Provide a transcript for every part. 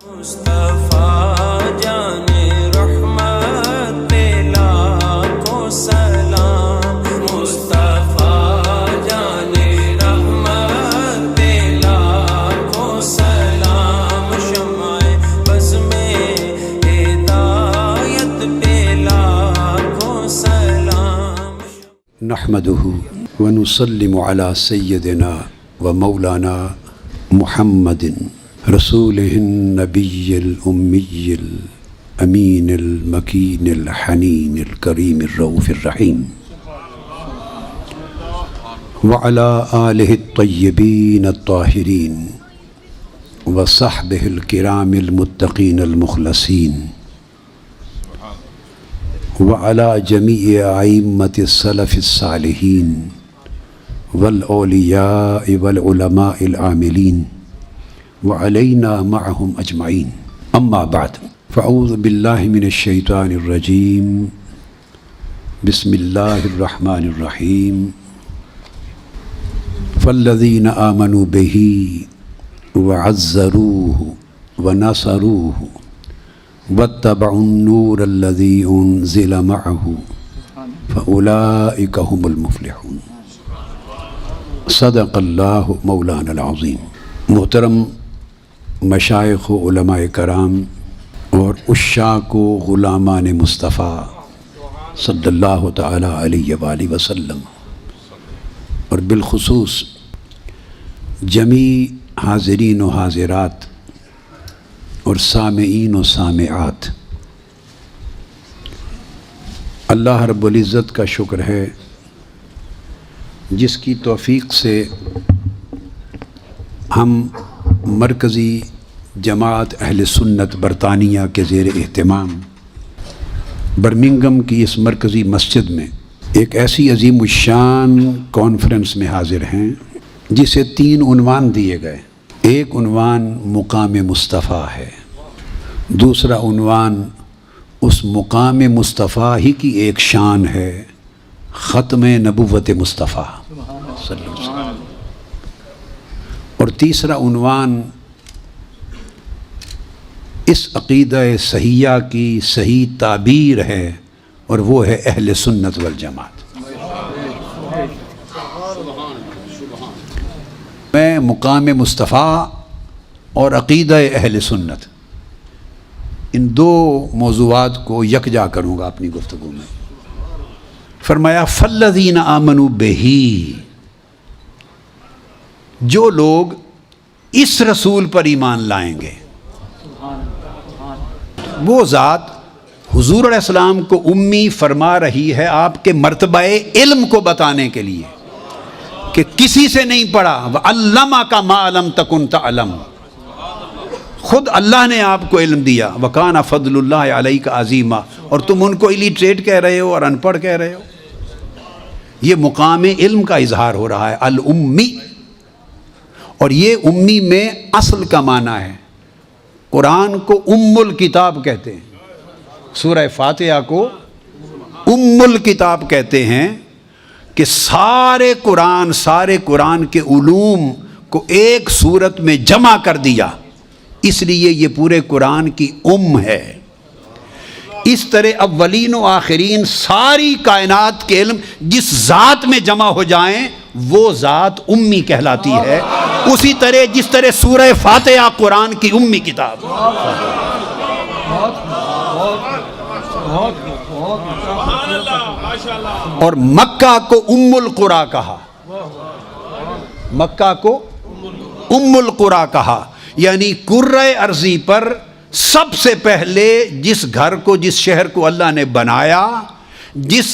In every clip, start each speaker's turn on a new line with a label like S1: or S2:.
S1: مصطفیٰ جان رحمت پہ لاکھوں سلام، مصطفیٰ جان رحمت پہ لاکھوں سلام، شمع بزم ہدایت پہ لاکھوں سلام۔
S2: نحمده ونسلم على سيدنا ومولانا محمد رسوله النبي الأمي الأمين المكين الحنين الكريم الرؤوف الرحيم وعلى آله الطيبين الطاهرين وصحبه الكرام المتقين المخلصين وعلى جميع أئمة السلف الصالحين والأولياء والعلماء العاملين وعلينا معهم أجمعين، أما بعد فأعوذ بالله من الشيطان الرجيم، بسم الله الرحمن الرحيم، فالذين آمنوا به وعزروه ونصروه واتبعوا النور الذي أنزل معه فأولئك هم المفلحون۔ صدق اللہ مولانا العظیم۔ محترم مشائخ و علماء کرام اور عشاق و غلامان مصطفیٰ صلی اللہ تعالی علیہ وآلہ وسلم، اور بالخصوص جمیع حاضرین و حاضرات اور سامعین و سامعات، اللہ رب العزت کا شکر ہے جس کی توفیق سے ہم مرکزی جماعت اہل سنت برطانیہ کے زیر اہتمام برمنگھم کی اس مرکزی مسجد میں ایک ایسی عظیم الشان کانفرنس میں حاضر ہیں جسے 3 عنوان دیے گئے۔ ایک عنوان مقام مصطفیٰ ہے، دوسرا عنوان اس مقام مصطفیٰ ہی کی ایک شان ہے، ختم نبوت مصطفیٰ صلی اللہ علیہ وسلم، اور تیسرا عنوان اس عقیدہ صحیحہ کی صحیح تعبیر ہے، اور وہ ہے اہل سنت والجماعت۔ میں مقام مصطفیٰ اور عقیدہ اہل سنت، ان 2 موضوعات کو یکجا کروں گا اپنی گفتگو میں۔ فرمایا فالذین آمنوا بہ، جو لوگ اس رسول پر ایمان لائیں گے، وہ ذات حضور علیہ السلام کو امی فرما رہی ہے آپ کے مرتبہ علم کو بتانے کے لیے کہ کسی سے نہیں پڑھا، وَعَلَّمَكَ مَا لَمْ تَكُنْ تَعْلَمُ، خود اللہ نے آپ کو علم دیا، وَكَانَ فَضْلُ اللَّهِ عَلَيْكَ عَظِيمًا، اور تم ان کو illiterate کہہ رہے ہو اور ان پڑھ کہہ رہے ہو۔ یہ مقام علم کا اظہار ہو رہا ہے، الامی، اور یہ امی میں اصل کا معنی ہے۔ قرآن کو ام الکتاب کہتے ہیں، سورہ فاتحہ کو ام الکتاب کہتے ہیں کہ سارے قرآن کے علوم کو ایک صورت میں جمع کر دیا، اس لیے یہ پورے قرآن کی ہے۔ اس طرح اولین و آخرین ساری کائنات کے علم جس ذات میں جمع ہو جائیں وہ ذات امی کہلاتی ہے، اسی طرح جس طرح سورہ فاتحہ قرآن کی امی کتاب۔ اور مکہ کو ام القریٰ کہا، مکہ کو ام القریٰ کہا، یعنی کرۂ ارضی پر سب سے پہلے جس گھر کو، جس شہر کو اللہ نے بنایا، جس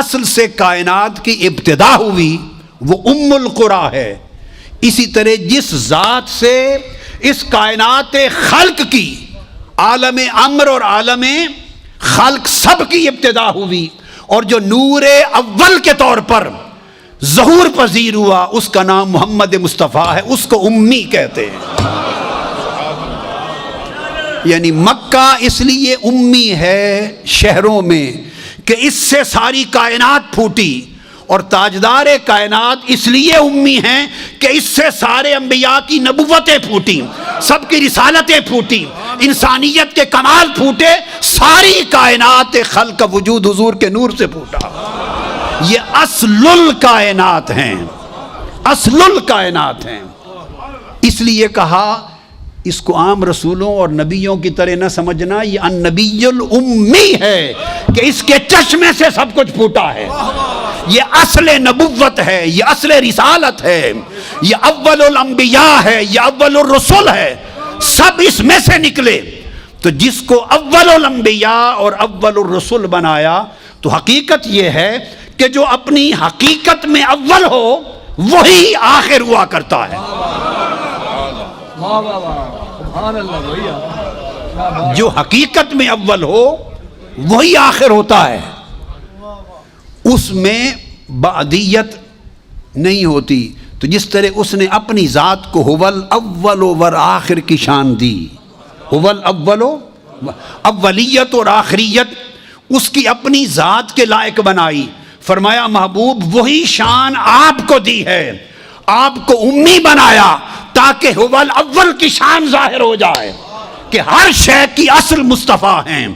S2: اصل سے کائنات کی ابتدا ہوئی، وہ ام القریٰ ہے۔ اسی طرح جس ذات سے اس کائنات خلق کی، عالم امر اور عالم خلق سب کی ابتدا ہوئی، اور جو نور اول کے طور پر ظہور پذیر ہوا، اس کا نام محمد مصطفیٰ ہے، اس کو امی کہتے ہیں۔ یعنی مکہ اس لیے امی ہے شہروں میں کہ اس سے ساری کائنات پھوٹی، اور تاجدار کائنات اس لیے امی ہیں کہ اس سے سارے انبیاء کی نبوتیں پھوٹی، سب کی رسالتیں پھوٹی، انسانیت کے کمال پھوٹے، ساری کائنات خلق کا وجود حضور کے نور سے پھوٹا۔ یہ اصل الکائنات ہیں، اصل الکائنات ہیں۔ اس لیے کہا اس کو عام رسولوں اور نبیوں کی طرح نہ سمجھنا، یہ النبی الامی ہے کہ اس کے چشمے سے سب کچھ پھوٹا ہے۔ یہ اصل نبوت ہے، یہ اصل رسالت ہے، یہ اول الانبیاء ہے، یہ اول الرسل ہے، سب اس میں سے نکلے۔ تو جس کو اول الانبیاء اور اول الرسل بنایا، تو حقیقت یہ ہے کہ جو اپنی حقیقت میں اول ہو وہی آخر ہوا کرتا ہے۔ جو حقیقت میں اول ہو وہی آخر ہوتا ہے، اس میں بعدیت نہیں ہوتی۔ تو جس طرح اس نے اپنی ذات کو هو الاول والآخر کی شان دی، هو الاول، اولیت اور آخریت اس کی اپنی ذات کے لائق بنائی۔ فرمایا محبوب وہی شان آپ کو دی ہے، آپ کو امی بنایا تاکہ هو الاول کی شان ظاہر ہو جائے کہ ہر شے کی اصل مصطفیٰ ہیں،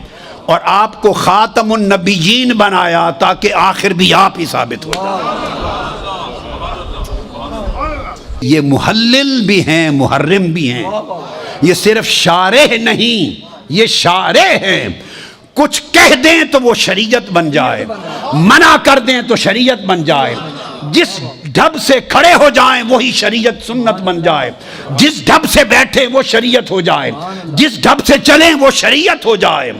S2: اور آپ کو خاتم النبیین بنایا تاکہ آخر بھی آپ ہی ثابت ہو جائے۔ یہ محلل بھی ہیں، محرم بھی ہیں، یہ صرف شارح نہیں، یہ شارح ہیں۔ کچھ کہہ دیں تو وہ شریعت بن جائے، منع کر دیں تو شریعت بن جائے، جس ڈھب سے کھڑے ہو جائیں وہی شریعت سنت بن جائے، جس ڈھب سے بیٹھے وہ شریعت ہو جائے، جس ڈھب سے چلیں وہ شریعت ہو جائے،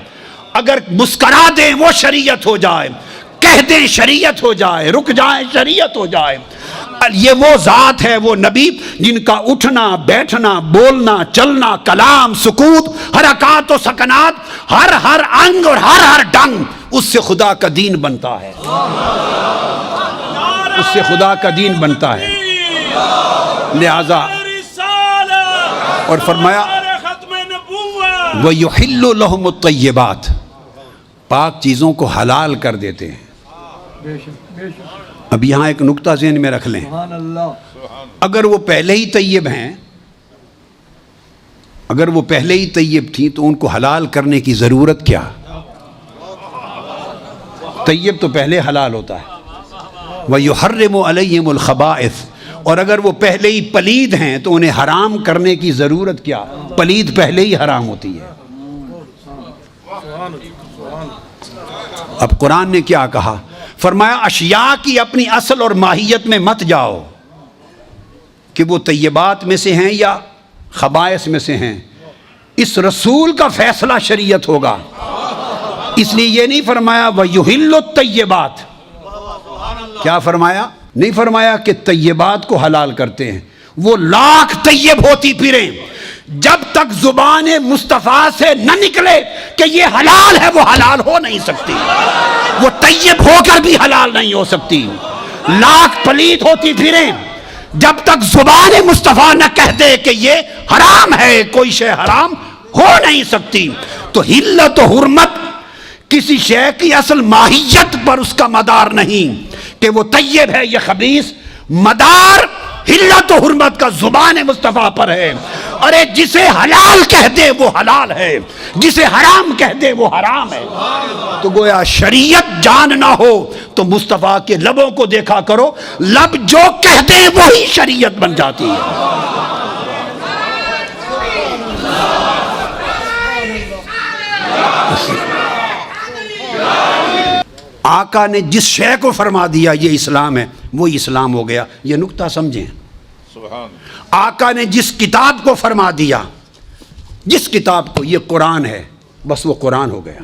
S2: اگر مسکرا دیں وہ شریعت ہو جائے، کہہ دیں شریعت ہو جائے، رک جائیں شریعت ہو جائے۔ یہ وہ ذات ہے، وہ نبی جن کا اٹھنا بیٹھنا بولنا چلنا کلام سکوت حرکات و سکنات ہر انگ اور ہر ڈنگ اس سے خدا کا دین بنتا ہے، اس سے خدا کا دین بنتا ہے۔ لہذا اور فرمایا وَيُحِلُّ لَهُمُ الطَّيِّبَاتِ، پاک چیزوں کو حلال کر دیتے ہیں۔ اب یہاں ایک نقطہ ذہن میں رکھ لیں، اگر وہ پہلے ہی طیب ہیں، اگر وہ پہلے ہی طیب تھیں تو ان کو حلال کرنے کی ضرورت کیا؟ طیب تو پہلے حلال ہوتا ہے۔ وَيُحَرِّمُ عَلَيْهِمُ الْخَبَائِثَ، اور اگر وہ پہلے ہی پلید ہیں تو انہیں حرام کرنے کی ضرورت کیا؟ پلید پہلے ہی حرام ہوتی ہے۔ اب قرآن نے کیا کہا؟ فرمایا اشیاء کی اپنی اصل اور ماہیت میں مت جاؤ کہ وہ طیبات میں سے ہیں یا خبائث میں سے ہیں، اس رسول کا فیصلہ شریعت ہوگا۔ اس لیے یہ نہیں فرمایا وَيُحِلُّ الطَّيِّبَاتِ، کیا فرمایا؟ نہیں فرمایا کہ طیبات کو حلال کرتے ہیں، وہ لاکھ طیب ہوتی پھریں، جب تک زبان مصطفیٰ سے نہ نکلے کہ یہ حلال ہے وہ حلال ہو نہیں سکتی، وہ طیب ہو کر بھی حلال نہیں ہو سکتی۔ لاکھ پلید ہوتی پھریں، جب تک زبان مصطفیٰ نہ کہہ دے کہ یہ حرام ہے، کوئی شے حرام ہو نہیں سکتی۔ تو حلت و حرمت کسی شے کی اصل ماہیت پر اس کا مدار نہیں کہ وہ طیب ہے یا خبیث، مدار حلت و حرمت کا زبان مصطفیٰ پر ہے۔ ارے جسے حلال کہہ دے وہ حلال ہے، جسے حرام کہہ دے وہ حرام ہے۔ تو گویا شریعت جان نہ ہو تو مصطفیٰ کے لبوں کو دیکھا کرو، لب جو کہہ دے وہی شریعت بن جاتی ہے۔ آقا نے جس شے کو فرما دیا یہ اسلام ہے وہی اسلام ہو گیا، یہ نقطہ سمجھیں۔ آقا نے جس کتاب کو فرما دیا، جس کتاب کو، یہ قرآن ہے، بس وہ قرآن ہو گیا۔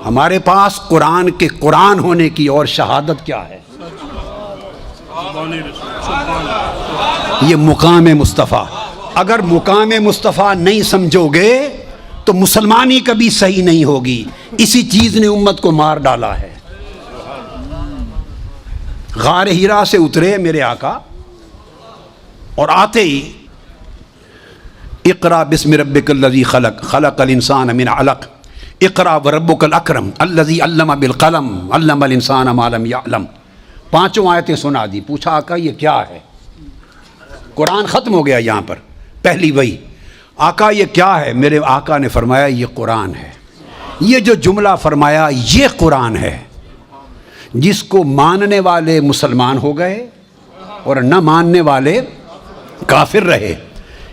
S2: ہمارے پاس قرآن کے قرآن ہونے کی اور شہادت کیا ہے؟ یہ مقام مصطفیٰ۔ اگر مقام مصطفیٰ نہیں سمجھو گے تو مسلمانی کبھی صحیح نہیں ہوگی۔ اسی چیز نے امت کو مار ڈالا ہے۔ غار ہیرا سے اترے میرے آقا، اور آتے ہی اقرا بسم ربک الذی خلق، خلق الانسان من علق، اقرا وربک الاکرم الذی علم بالقلم علم الانسان ما لم یعلم، پانچوں آیتیں سنا دی۔ پوچھا آقا یہ کیا ہے؟ قرآن ختم ہو گیا یہاں پر، پہلی وحی۔ آقا یہ کیا ہے؟ میرے آقا نے فرمایا یہ قرآن ہے. یہ جو جملہ فرمایا یہ قرآن ہے. جس کو ماننے والے مسلمان ہو گئے اور نہ ماننے والے کافر رہے.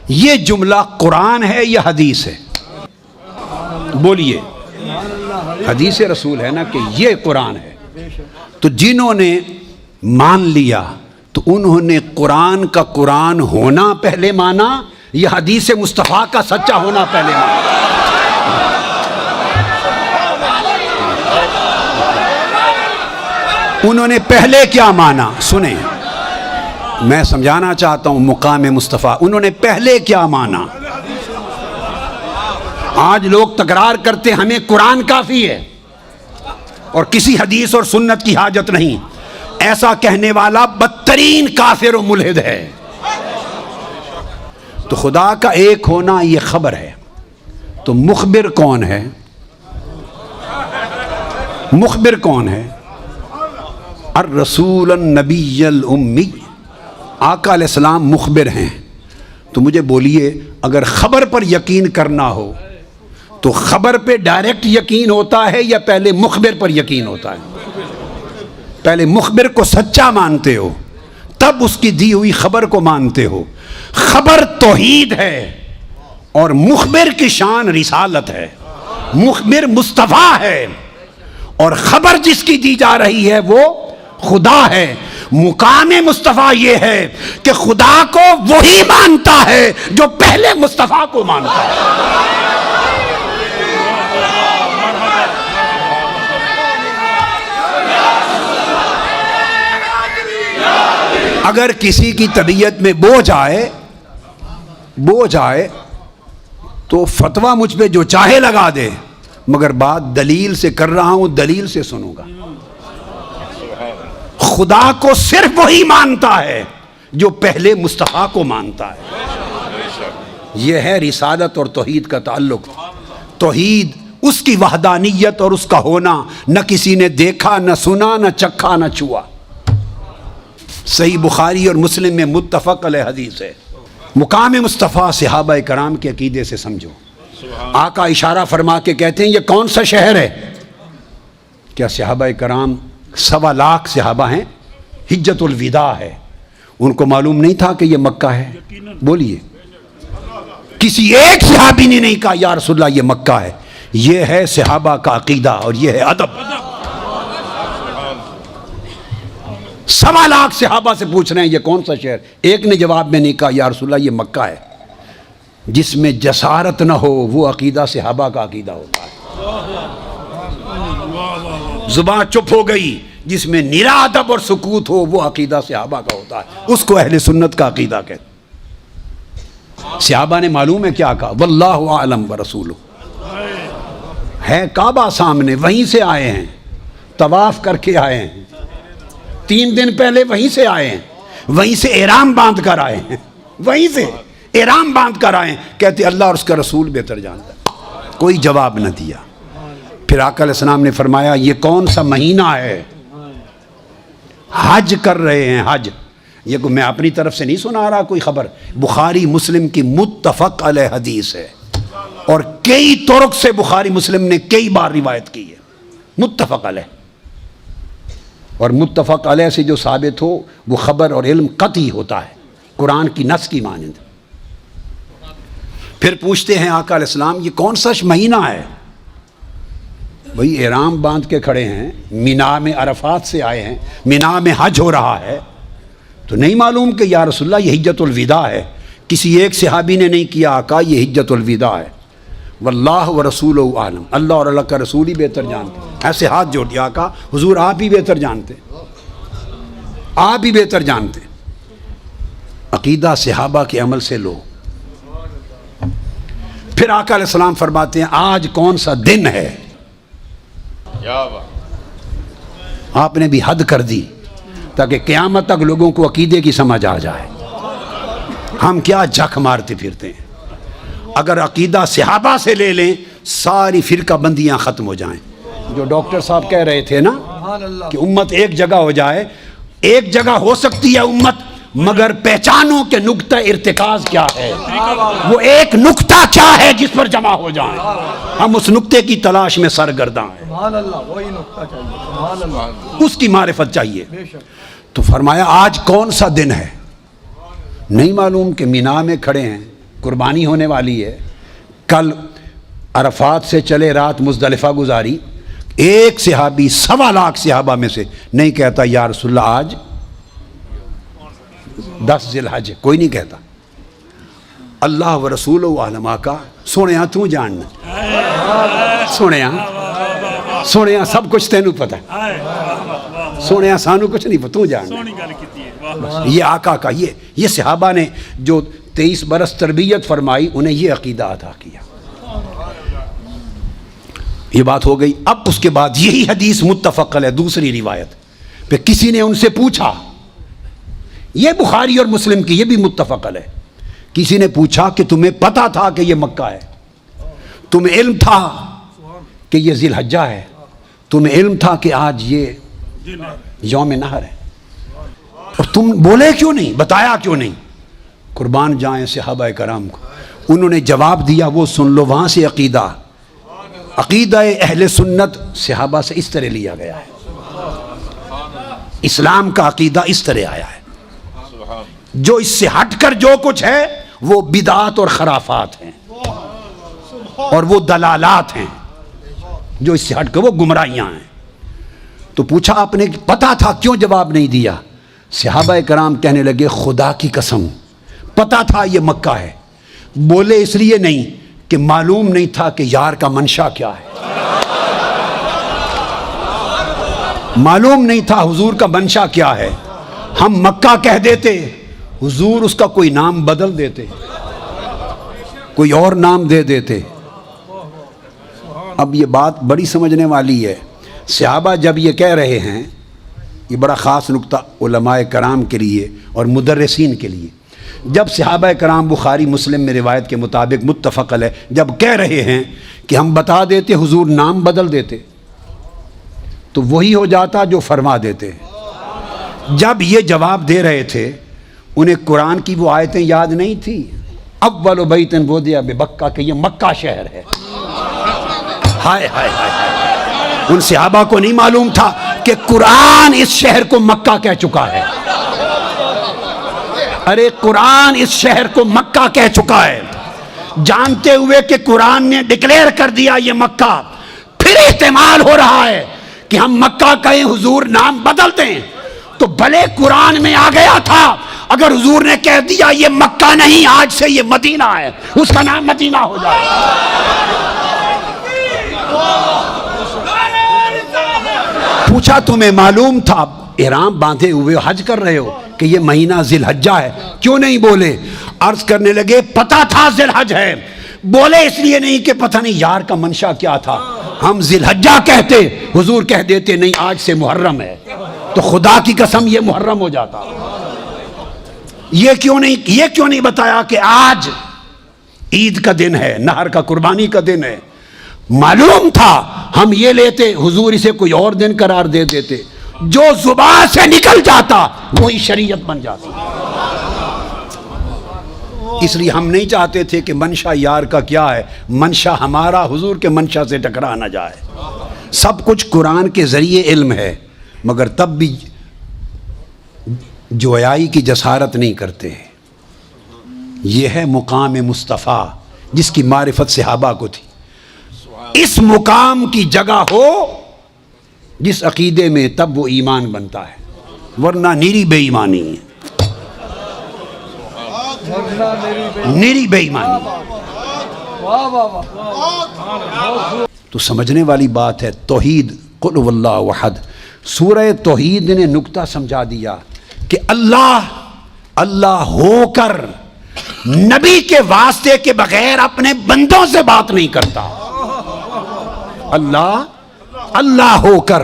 S2: یہ جملہ قرآن ہے یا حدیث ہے؟ بولیے. حدیث رسول ہے نا کہ یہ قرآن ہے. تو جنہوں نے مان لیا تو انہوں نے قرآن کا قرآن ہونا پہلے مانا یا حدیث مصطفیٰ کا سچا ہونا پہلے مانا؟ انہوں نے پہلے کیا مانا؟ سنیں، میں سمجھانا چاہتا ہوں مقام مصطفیٰ. انہوں نے پہلے کیا مانا؟ آج لوگ تکرار کرتے ہمیں قرآن کافی ہے اور کسی حدیث اور سنت کی حاجت نہیں. ایسا کہنے والا بدترین کافر و ملحد ہے. تو خدا کا ایک ہونا یہ خبر ہے. تو مخبر کون ہے؟ مخبر کون ہے؟ الرسول النبی الامی. آقا علیہ السلام مخبر ہیں. تو مجھے بولیے، اگر خبر پر یقین کرنا ہو تو خبر پہ ڈائریکٹ یقین ہوتا ہے یا پہلے مخبر پر یقین ہوتا ہے؟ پہلے مخبر کو سچا مانتے ہو تب اس کی دی ہوئی خبر کو مانتے ہو. خبر توحید ہے اور مخبر کی شان رسالت ہے. مخبر مصطفیٰ ہے اور خبر جس کی دی جا رہی ہے وہ خدا ہے. مقام مصطفیٰ یہ ہے کہ خدا کو وہی مانتا ہے جو پہلے مصطفیٰ کو مانتا ہے. اگر کسی کی طبیعت میں بوجھ آئے تو فتویٰ مجھ پہ جو چاہے لگا دے، مگر بات دلیل سے کر رہا ہوں، دلیل سے سنوں گا. خدا کو صرف وہی مانتا ہے جو پہلے مصطفیٰ کو مانتا ہے. یہ ہے رسالت اور توحید کا تعلق. توحید اس کی وحدانیت اور اس کا ہونا نہ کسی نے دیکھا، نہ سنا، نہ چکھا، نہ چھوا. صحیح بخاری اور مسلم میں متفق علیہ حدیث ہے. مقام مصطفیٰ صحابہ کرام کے عقیدے سے سمجھو. آقا اشارہ فرما کے کہتے ہیں یہ کون سا شہر ہے؟ کیا صحابہ کرام 1.25 لاکھ صحابہ ہیں. حجت الوداع ہے. ان کو معلوم نہیں تھا کہ یہ مکہ ہے؟ بولیے. کسی ایک صحابی نے نہیں کہا یا رسول اللہ یہ مکہ ہے. یہ ہے صحابہ کا عقیدہ اور یہ ہے ادب. 1.25 لاکھ صحابہ سے پوچھ رہے ہیں یہ کون سا شہر؟ ایک نے جواب میں نہیں کہا یا رسول اللہ یہ مکہ ہے. جس میں جسارت نہ ہو وہ عقیدہ صحابہ کا عقیدہ ہوتا ہے. زبان چپ ہو گئی، جس میں نرا ادب اور سکوت ہو وہ عقیدہ صحابہ کا ہوتا ہے. اس کو اہل سنت کا عقیدہ کہتے. صحابہ نے معلوم ہے کیا کہا؟ واللہ اعلم ورسولہ. ہے کعبہ سامنے، وہیں سے آئے ہیں، طواف کر کے آئے ہیں. 3 دن پہلے وہیں سے آئے ہیں، وہیں سے احرام باندھ کر آئے ہیں، وہیں سے احرام باندھ کر آئے ہیں. کہتے اللہ اور اس کا رسول بہتر جانتا ہے. کوئی جواب نہ دیا. پھر آقا علیہ السلام نے فرمایا یہ کون سا مہینہ ہے؟ حج کر رہے ہیں. حج یہ میں اپنی طرف سے نہیں سنا رہا کوئی خبر. بخاری مسلم کی متفق علیہ حدیث ہے اور کئی طرق سے بخاری مسلم نے کئی بار روایت کی ہے. متفق علیہ. اور متفق علیہ سے جو ثابت ہو وہ خبر اور علم قطعی ہوتا ہے، قرآن کی نص کی مانند. پھر پوچھتے ہیں آقا علیہ السلام یہ کون سا مہینہ ہے؟ وہی احرام باندھ کے کھڑے ہیں، مینا میں عرفات سے آئے ہیں، مینا میں حج ہو رہا ہے. تو نہیں معلوم کہ یا رسول اللہ یہ حجت الوداع ہے؟ کسی ایک صحابی نے نہیں کیا آقا یہ حجت الوداع ہے. واللہ ورسولہ عالم. اللہ اور اللہ کا رسول ہی بہتر جانتے. ایسے ہاتھ جوڑ دیا آقا حضور آپ ہی بہتر جانتے، آپ ہی بہتر جانتے. عقیدہ صحابہ کے عمل سے لو. پھر آقا علیہ السلام فرماتے ہیں آج کون سا دن ہے؟ آپ نے بھی حد کر دی تاکہ قیامت تک لوگوں کو عقیدے کی سمجھ آ جائے. ہم کیا جھک مارتے پھرتے ہیں. اگر عقیدہ صحابہ سے لے لیں ساری فرقہ بندیاں ختم ہو جائیں. جو ڈاکٹر صاحب کہہ رہے تھے نا کہ امت ایک جگہ ہو جائے، ایک جگہ ہو سکتی ہے امت مگر پہچانو کہ نقطہ ارتکاز کیا ہے، وہ ایک نقطہ کیا ہے جس پر جمع ہو جائیں. ہم اس نقطے کی تلاش میں سرگرداں ہیں.
S3: سبحان اللہ، وہی نقطہ چاہیے. سبحان اللہ.
S2: اس کی معرفت چاہیے.
S3: بے شک.
S2: تو فرمایا آج کون سا دن ہے؟ نہیں معلوم کہ مینا میں کھڑے ہیں، قربانی ہونے والی ہے. کل عرفات سے چلے رات مزدلفہ گزاری. ایک صحابی 1.25 لاکھ صحابہ میں سے نہیں کہتا یا رسول اللہ آج 10 ذی الحج ہے، کوئی نہیں کہتا. اللہ و رسول و عالمہ کا سونے تو جاننا، سونے سب کچھ تینوں پتہ ہے، سونے سانو کچھ نہیں پتہ، تو جاننا. یہ آقا کا یہ صحابہ نے جو 23 برس تربیت فرمائی انہیں یہ عقیدہ عطا کیا. یہ بات ہو گئی. اب اس کے بعد یہی حدیث متفق ہے دوسری روایت پہ کسی نے ان سے پوچھا، یہ بخاری اور مسلم کی، یہ بھی متفق ہے. کسی نے پوچھا کہ تمہیں پتا تھا کہ یہ مکہ ہے؟ تمہیں علم تھا کہ یہ ذی الحجہ ہے؟ تمہیں علم تھا کہ آج یہ یوم نحر ہے؟ اور تم بولے کیوں نہیں، بتایا کیوں نہیں؟ قربان جائیں صحابہ کرام کو. انہوں نے جواب دیا، وہ سن لو. وہاں سے عقیدہ اہل سنت صحابہ سے اس طرح لیا گیا ہے. اسلام کا عقیدہ اس طرح آیا ہے. جو اس سے ہٹ کر جو کچھ ہے وہ بدعات اور خرافات ہیں اور وہ دلالات ہیں. جو اس سے ہٹ کر وہ گمراہیاں ہیں. تو پوچھا آپ نے پتا تھا، کیوں جواب نہیں دیا؟ صحابہ کرام کہنے لگے خدا کی قسم پتا تھا یہ مکہ ہے. بولے اس لیے نہیں کہ معلوم نہیں تھا کہ یار کا منشا کیا ہے. معلوم نہیں تھا حضور کا منشا کیا ہے. ہم مکہ کہہ دیتے، حضور اس کا کوئی نام بدل دیتے، کوئی اور نام دے دیتے. اب یہ بات بڑی سمجھنے والی ہے. صحابہ جب یہ کہہ رہے ہیں، یہ بڑا خاص نقطہ علماء کرام کے لیے اور مدرسین کے لیے. جب صحابہ کرام بخاری مسلم میں روایت کے مطابق متفق ہے، جب کہہ رہے ہیں کہ ہم بتا دیتے حضور نام بدل دیتے تو وہی ہو جاتا جو فرما دیتے. جب یہ جواب دے رہے تھے انہیں قرآن کی وہ آیتیں یاد نہیں تھی، اول بیت وضع ببکہ، کہ یہ مکہ شہر ہے. ہائے ہائے ہائے، ان صحابہ کو نہیں معلوم تھا کہ قرآن اس شہر کو مکہ کہہ چکا ہے. ارے قرآن اس شہر کو مکہ کہہ چکا ہے، جانتے ہوئے کہ قرآن نے ڈکلیئر کر دیا یہ مکہ. پھر احتمال ہو رہا ہے کہ ہم مکہ کہیں حضور نام بدل دیں تو بھلے قرآن میں آ گیا تھا، اگر حضور نے کہہ دیا یہ مکہ نہیں آج سے یہ مدینہ ہے، اس کا نام مدینہ ہو جائے. پوچھا تمہیں معلوم تھا؟ احرام باندھے ہوئے حج کر رہے ہو کہ یہ مہینہ ذی الحجہ ہے، کیوں نہیں بولے؟ عرض کرنے لگے پتا تھا ذی الحج ہے. بولے اس لیے نہیں کہ پتہ نہیں یار کا منشا کیا تھا. ہم ذی الحجہ کہتے، حضور کہہ دیتے نہیں آج سے محرم ہے، تو خدا کی قسم یہ محرم ہو جاتا. یہ کیوں نہیں بتایا کہ آج عید کا دن ہے، نہر کا قربانی کا دن ہے؟ معلوم تھا ہم یہ لیتے، حضور اسے کوئی اور دن قرار دے دیتے. جو زبان سے نکل جاتا وہی شریعت بن جاتی. اس لیے ہم نہیں چاہتے تھے کہ منشا یار کا کیا ہے، منشا ہمارا حضور کے منشا سے ٹکرا نہ جائے. سب کچھ قرآن کے ذریعے علم ہے، مگر تب بھی جویائی کی جسارت نہیں کرتے. یہ ہے مقام مصطفیٰ جس کی معرفت صحابہ کو تھی. اس مقام کی جگہ ہو جس عقیدے میں، تب وہ ایمان بنتا ہے، ورنہ نیری بے ایمانی ہے. نیری بے ایمانی. تو سمجھنے والی بات ہے. توحید، قل هو اللہ احد، سورہ توحید نے نقطہ سمجھا دیا کہ اللہ ہو کر نبی کے واسطے کے بغیر اپنے بندوں سے بات نہیں کرتا. اللہ ہو کر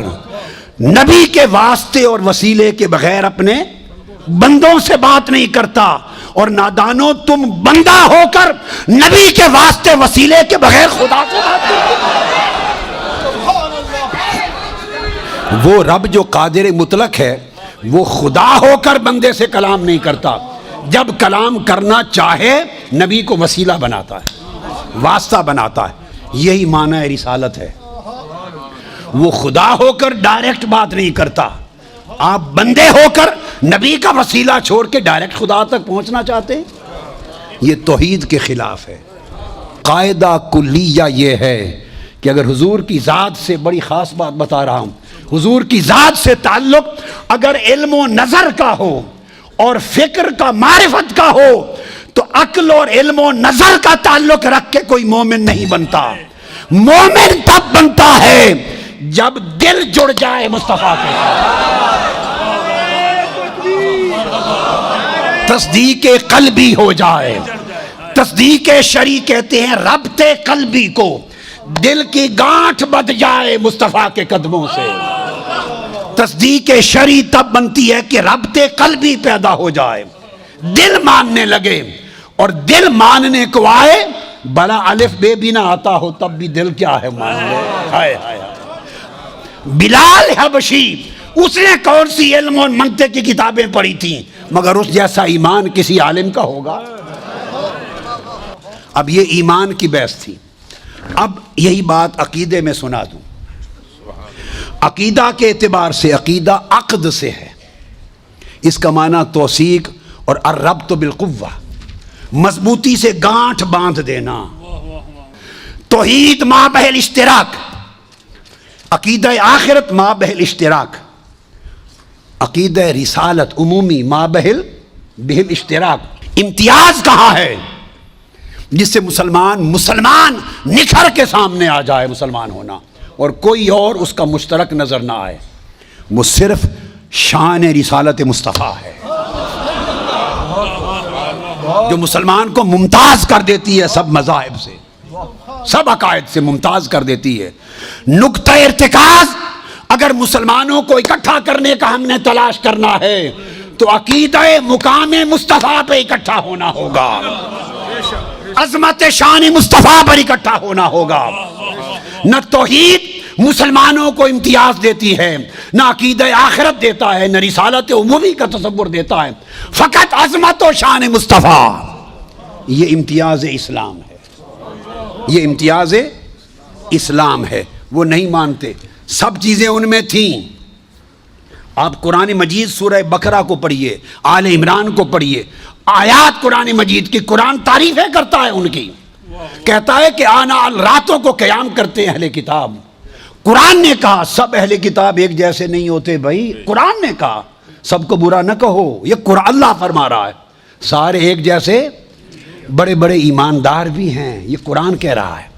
S2: نبی کے واسطے اور وسیلے کے بغیر اپنے بندوں سے بات نہیں کرتا. اور نادانو تم بندہ ہو کر نبی کے واسطے وسیلے کے بغیر خدا سے بات کرتے. وہ رب جو قادر مطلق ہے وہ خدا ہو کر بندے سے کلام نہیں کرتا، جب کلام کرنا چاہے نبی کو وسیلہ بناتا ہے، واسطہ بناتا ہے۔ یہی معنی رسالت ہے۔ وہ خدا ہو کر ڈائریکٹ بات نہیں کرتا، آپ بندے ہو کر نبی کا وسیلہ چھوڑ کے ڈائریکٹ خدا تک پہنچنا چاہتے ہیں، یہ توحید کے خلاف ہے۔ قاعدہ کلیہ یہ ہے کہ اگر حضور کی ذات سے، بڑی خاص بات بتا رہا ہوں، حضور کی ذات سے تعلق اگر علم و نظر کا ہو اور فکر کا، معرفت کا ہو، تو عقل اور علم و نظر کا تعلق رکھ کے کوئی مومن نہیں بنتا۔ مومن تب بنتا ہے جب دل جڑ جائے مصطفیٰ کے ساتھ، تصدیق قلبی ہو جائے۔ تصدیق شرعی کہتے ہیں ربط قلبی کو، دل کی گانٹھ بندھ جائے مصطفیٰ کے قدموں سے۔ تصدیق شرعی تب بنتی ہے کہ ربط قلبی پیدا ہو جائے، دل ماننے لگے، اور دل ماننے کو آئے، بڑا الف بے بھی نہ آتا ہو تب بھی دل کیا ہے مان لے۔ ہائے ہائے ہائے۔ بلال حبشی، اس نے کون سی علم اور منطق کی کتابیں پڑھی تھیں، مگر اس جیسا ایمان کسی عالم کا ہوگا؟ اب یہ ایمان کی بحث تھی۔ اب یہی بات عقیدے میں سنا دوں۔ عقیدہ کے اعتبار سے عقیدہ عقد سے ہے، اس کا معنی توثیق اور الربط بالقوہ، مضبوطی سے گانٹھ باندھ دینا۔ توحید ما بہ الاشتراک، عقیدہ آخرت ما بہ الاشتراک، عقیدہ رسالت عمومی ما بہ الاشتراک۔ امتیاز کہاں ہے جس سے مسلمان نکھر کے سامنے آ جائے مسلمان ہونا، اور کوئی اور اس کا مشترک نظر نہ آئے؟ وہ صرف شان رسالت مصطفیٰ ہے جو مسلمان کو ممتاز کر دیتی ہے سب مذاہب سے، سب عقائد سے ممتاز کر دیتی ہے۔ نقطہ ارتکاز اگر مسلمانوں کو اکٹھا کرنے کا ہم نے تلاش کرنا ہے تو عقیدہ مقام مصطفیٰ پہ اکٹھا ہونا ہوگا، عظمت شان مصطفیٰ پر اکٹھا ہونا ہوگا۔ نہ توحید مسلمانوں کو امتیاز دیتی ہے، نہ عقیدہ آخرت دیتا ہے، نہ رسالت عمومی کا تصور دیتا ہے، فقط عظمت و شان مصطفیٰ۔ یہ امتیاز اسلام ہے، یہ امتیاز اسلام ہے۔ وہ نہیں مانتے، سب چیزیں ان میں تھیں۔ آپ قرآن مجید سورہ بقرہ کو پڑھیے، آل عمران کو پڑھیے، آیات قرآن مجید کی، قرآن تعریفیں کرتا ہے ان کی، کہتا ہے کہ آنا راتوں کو قیام کرتے ہیں اہل کتاب۔ قرآن نے کہا سب اہل کتاب ایک جیسے نہیں ہوتے بھائی، قرآن نے کہا، سب کو برا نہ کہو، یہ قرآن اللہ فرما رہا ہے، سارے ایک جیسے، بڑے بڑے ایماندار بھی ہیں، یہ قرآن کہہ رہا ہے۔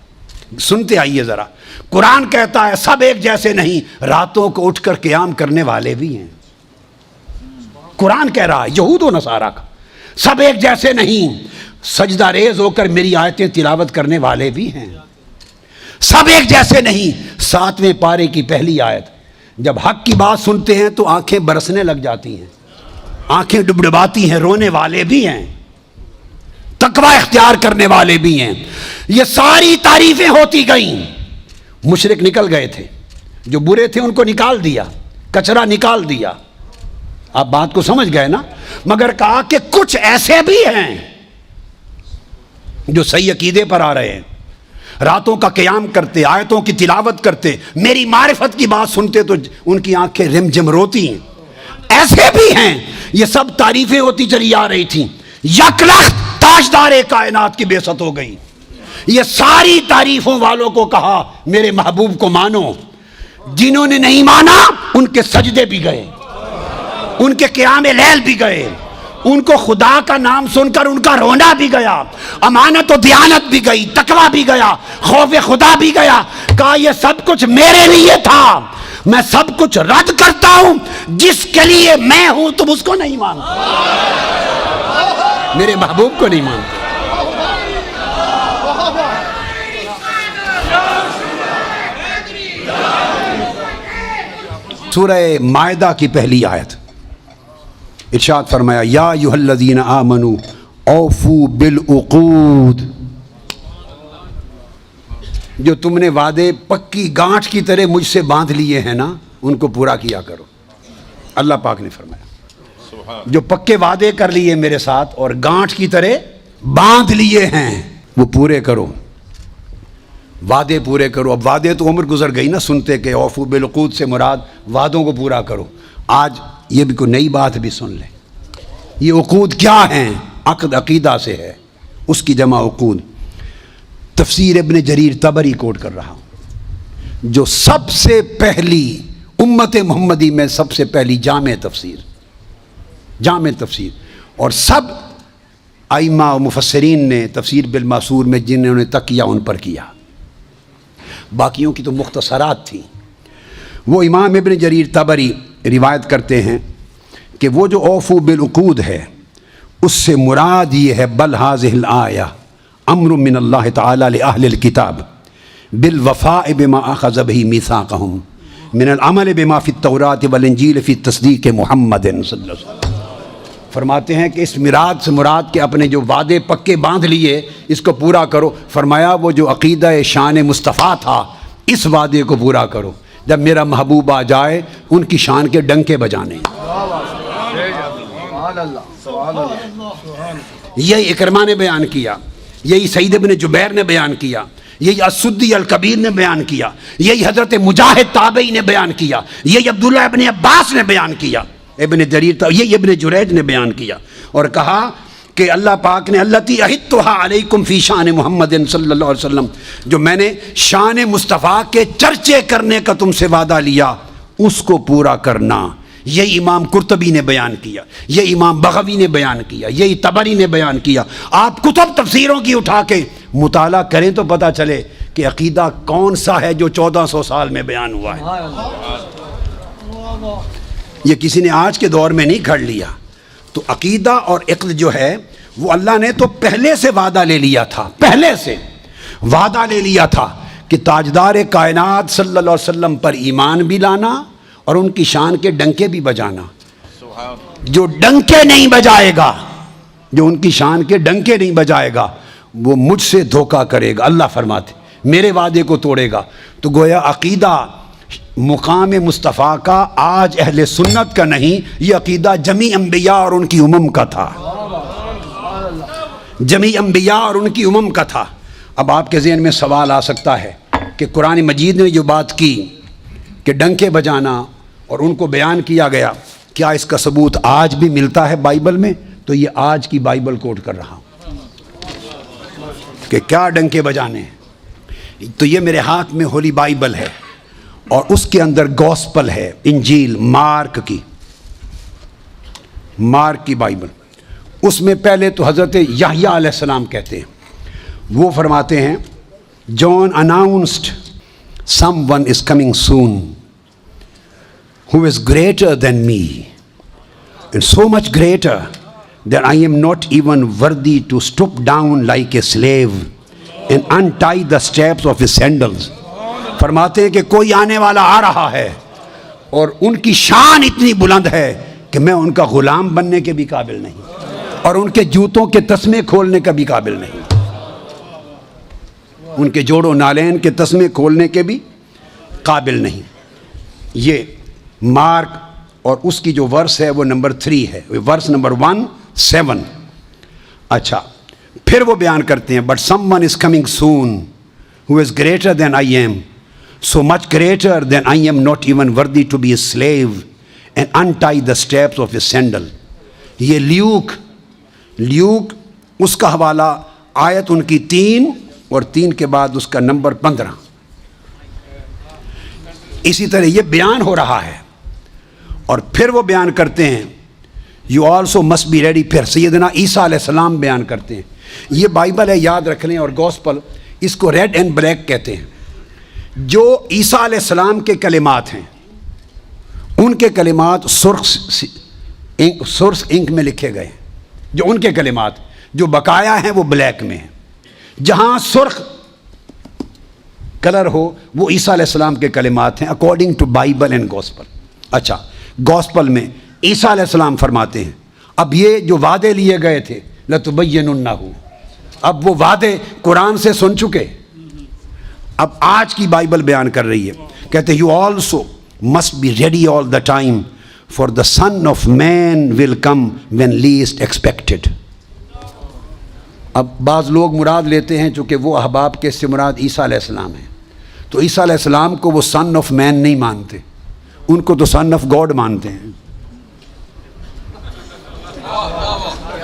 S2: سنتے آئیے ذرا، قرآن کہتا ہے سب ایک جیسے نہیں، راتوں کو اٹھ کر قیام کرنے والے بھی ہیں۔ قرآن کہہ رہا ہے یہود و نصارہ کا، سب ایک جیسے نہیں، سجدہ ریز ہو کر میری آیتیں تلاوت کرنے والے بھی ہیں، سب ایک جیسے نہیں۔ 7ویں پارے کی پہلی آیت، جب حق کی بات سنتے ہیں تو آنکھیں برسنے لگ جاتی ہیں، آنکھیں ڈبڈباتی ہیں، رونے والے بھی ہیں، تقوی اختیار کرنے والے بھی ہیں۔ یہ ساری تعریفیں ہوتی گئیں، مشرک نکل گئے تھے، جو برے تھے ان کو نکال دیا، کچرا نکال دیا۔ آپ بات کو سمجھ گئے نا؟ مگر کہا کہ کچھ ایسے بھی ہیں جو صحیح عقیدے پر آ رہے ہیں، راتوں کا قیام کرتے، آیتوں کی تلاوت کرتے، میری معرفت کی بات سنتے تو ان کی آنکھیں رم جم روتی ہیں، ایسے بھی ہیں۔ یہ سب تعریفیں ہوتی چلی آ رہی تھیں، یک لخت تاجدار کائنات کی بعثت ہو گئی۔ یہ ساری تعریفوں والوں کو کہا میرے محبوب کو مانو، جنہوں نے نہیں مانا ان کے سجدے بھی گئے، ان کے قیام لیل بھی گئے، ان کو خدا کا نام سن کر ان کا رونا بھی گیا، امانت و دیانت بھی گئی، تقوی بھی گیا، خوف خدا بھی گیا۔ کہا یہ سب کچھ میرے لیے تھا، میں سب کچھ رد کرتا ہوں، جس کے لیے میں ہوں تم اس کو نہیں مانتے، میرے محبوب کو نہیں مانتے۔ سورہ مائدہ کی پہلی آیت، ارشاد فرمایا یا ایھا الذین آمنوا اوفوا بالعقود، جو تم نے وعدے پکی گانٹھ کی طرح مجھ سے باندھ لیے ہیں نا، ان کو پورا کیا کرو۔ اللہ پاک نے فرمایا جو پکے وعدے کر لیے میرے ساتھ اور گانٹھ کی طرح باندھ لیے ہیں وہ پورے کرو، وعدے پورے کرو۔ اب وعدے تو عمر گزر گئی نا سنتے کہ اوفو بالعقود سے مراد وعدوں کو پورا کرو۔ آج یہ بھی کوئی نئی بات بھی سن لیں، یہ عقود کیا ہیں؟ عقد عقیدہ سے ہے، اس کی جمع عقود۔ تفسیر ابن جریر طبری کوٹ کر رہا ہوں، جو سب سے پہلی امت محمدی میں سب سے پہلی جامع تفسیر، اور سب ائمہ و مفسرین نے تفسیر بالماسور میں جنہوں نے تکیہ ان پر کیا، باقیوں کی تو مختصرات تھیں۔ وہ امام ابن جریر طبری روایت کرتے ہیں کہ وہ جو اوفو بالعقود ہے اس سے مراد یہ ہے بل ھذہ الآیہ امر من اللہ تعالی لأہل الکتاب بالوفاء بما اخذ به میثاقہم من العمل بما فی التوراۃ والانجیل فی تصدیق محمد صلی اللہ علیہ وسلم۔ فرماتے ہیں کہ اس مراد سے مراد کے اپنے جو وعدے پکے باندھ لیے اس کو پورا کرو۔ فرمایا وہ جو عقیدہ شان مصطفیٰ تھا اس وعدے کو پورا کرو، جب میرا محبوب آ جائے ان کی شان کے ڈنکے بجانے۔ یہی اکرمہ نے بیان کیا، یہی سعید بن جبیر نے بیان کیا، یہی السدی الکبیر نے بیان کیا، یہی حضرت مجاہد تابعی نے بیان کیا، یہی عبداللہ ابن عباس نے بیان کیا، یہ ابن جریج نے بیان کیا اور کہا کہ اللہ پاک نے التی اہدتھا علیکم فی شان محمد صلی اللہ علیہ وسلم، جو میں نے شان مصطفیٰ کے چرچے کرنے کا تم سے وعدہ لیا اس کو پورا کرنا۔ یہ امام قرطبی نے بیان کیا، یہ امام بغوی نے بیان کیا، یہی طبری نے بیان کیا۔ آپ کتب تفسیروں کی اٹھا کے مطالعہ کریں تو پتہ چلے کہ عقیدہ کون سا ہے جو 1400 سال میں بیان ہوا ہے۔ یہ کسی نے آج کے دور میں نہیں گھڑ لیا۔ تو عقیدہ اور عقد جو ہے وہ اللہ نے تو پہلے سے وعدہ لے لیا تھا، پہلے سے وعدہ لے لیا تھا کہ تاجدار کائنات صلی اللہ علیہ وسلم پر ایمان بھی لانا اور ان کی شان کے ڈنکے بھی بجانا۔ جو ڈنکے نہیں بجائے گا، جو ان کی شان کے ڈنکے نہیں بجائے گا وہ مجھ سے دھوکہ کرے گا، اللہ فرماتے میرے وعدے کو توڑے گا۔ تو گویا عقیدہ مقام مصطفیٰ کا آج اہل سنت کا نہیں، یہ عقیدہ جمیع انبیاء اور ان کی امم کا تھا، جمیع انبیاء اور ان کی امم کا تھا۔ اب آپ کے ذہن میں سوال آ سکتا ہے کہ قرآن مجید نے جو بات کی کہ ڈنکے بجانا اور ان کو بیان کیا گیا، کیا اس کا ثبوت آج بھی ملتا ہے بائبل میں؟ تو یہ آج کی بائبل کوٹ کر رہا ہوں کہ کیا ڈنکے بجانے ہیں۔ تو یہ میرے ہاتھ میں ہولی بائبل ہے اور اس کے اندر گوسپل ہے، انجیل مارک کی بائبل۔ اس میں پہلے تو حضرت یحییٰ علیہ السلام کہتے ہیں، وہ فرماتے ہیں جان announced someone is coming soon who is greater than me and so much greater that I am not even worthy to stoop down like a slave and untie the straps of his sandals۔ فرماتے ہیں کہ کوئی آنے والا آ رہا ہے اور ان کی شان اتنی بلند ہے کہ میں ان کا غلام بننے کے بھی قابل نہیں اور ان کے جوتوں کے تسمے کھولنے کا بھی قابل نہیں، ان کے جوڑوں نالین کے تسمے کھولنے کے بھی قابل نہیں۔ یہ مارک اور اس کی جو ورس ہے وہ نمبر 3 ہے، ورس نمبر 1:7۔ اچھا پھر وہ بیان کرتے ہیں but someone is coming soon who is greater than I am, so much greater than I am not even worthy to be a slave and untie the straps of his sandal۔ یہ Luke اس کا حوالہ آیت ان کی 3 اور 3 کے بعد اس کا number 15۔ اسی طرح یہ بیان ہو رہا ہے اور پھر وہ بیان کرتے ہیں you also must be ready۔ پھر سیدنا عیسیٰ علیہ السلام بیان کرتے ہیں، یہ بائبل ہے یاد رکھ لیں، اور گوسپل اس کو ریڈ اینڈ بلیک کہتے ہیں۔ جو عیسیٰ علیہ السلام کے کلمات ہیں ان کے کلمات سرخ انک میں لکھے گئے، جو ان کے کلمات جو بقایا ہیں وہ بلیک میں ہیں، جہاں سرخ کلر ہو وہ عیسیٰ علیہ السلام کے کلمات ہیں according to Bible and gospel. اچھا گوسپل میں عیسیٰ علیہ السلام فرماتے ہیں اب یہ جو وعدے لیے گئے تھے لَتُبَيِّنُنَّهُ، اب وہ وعدے قرآن سے سن چکے، اب آج کی بائبل بیان کر رہی ہے، کہتے you also must be ready all the time for the Son of Man will come when least expected. اب بعض لوگ مراد لیتے ہیں چونکہ وہ احباب کے سے مراد عیسیٰ علیہ السلام ہیں، تو عیسیٰ علیہ السلام کو وہ سن آف مین نہیں مانتے، ان کو تو سن آف گاڈ مانتے ہیں.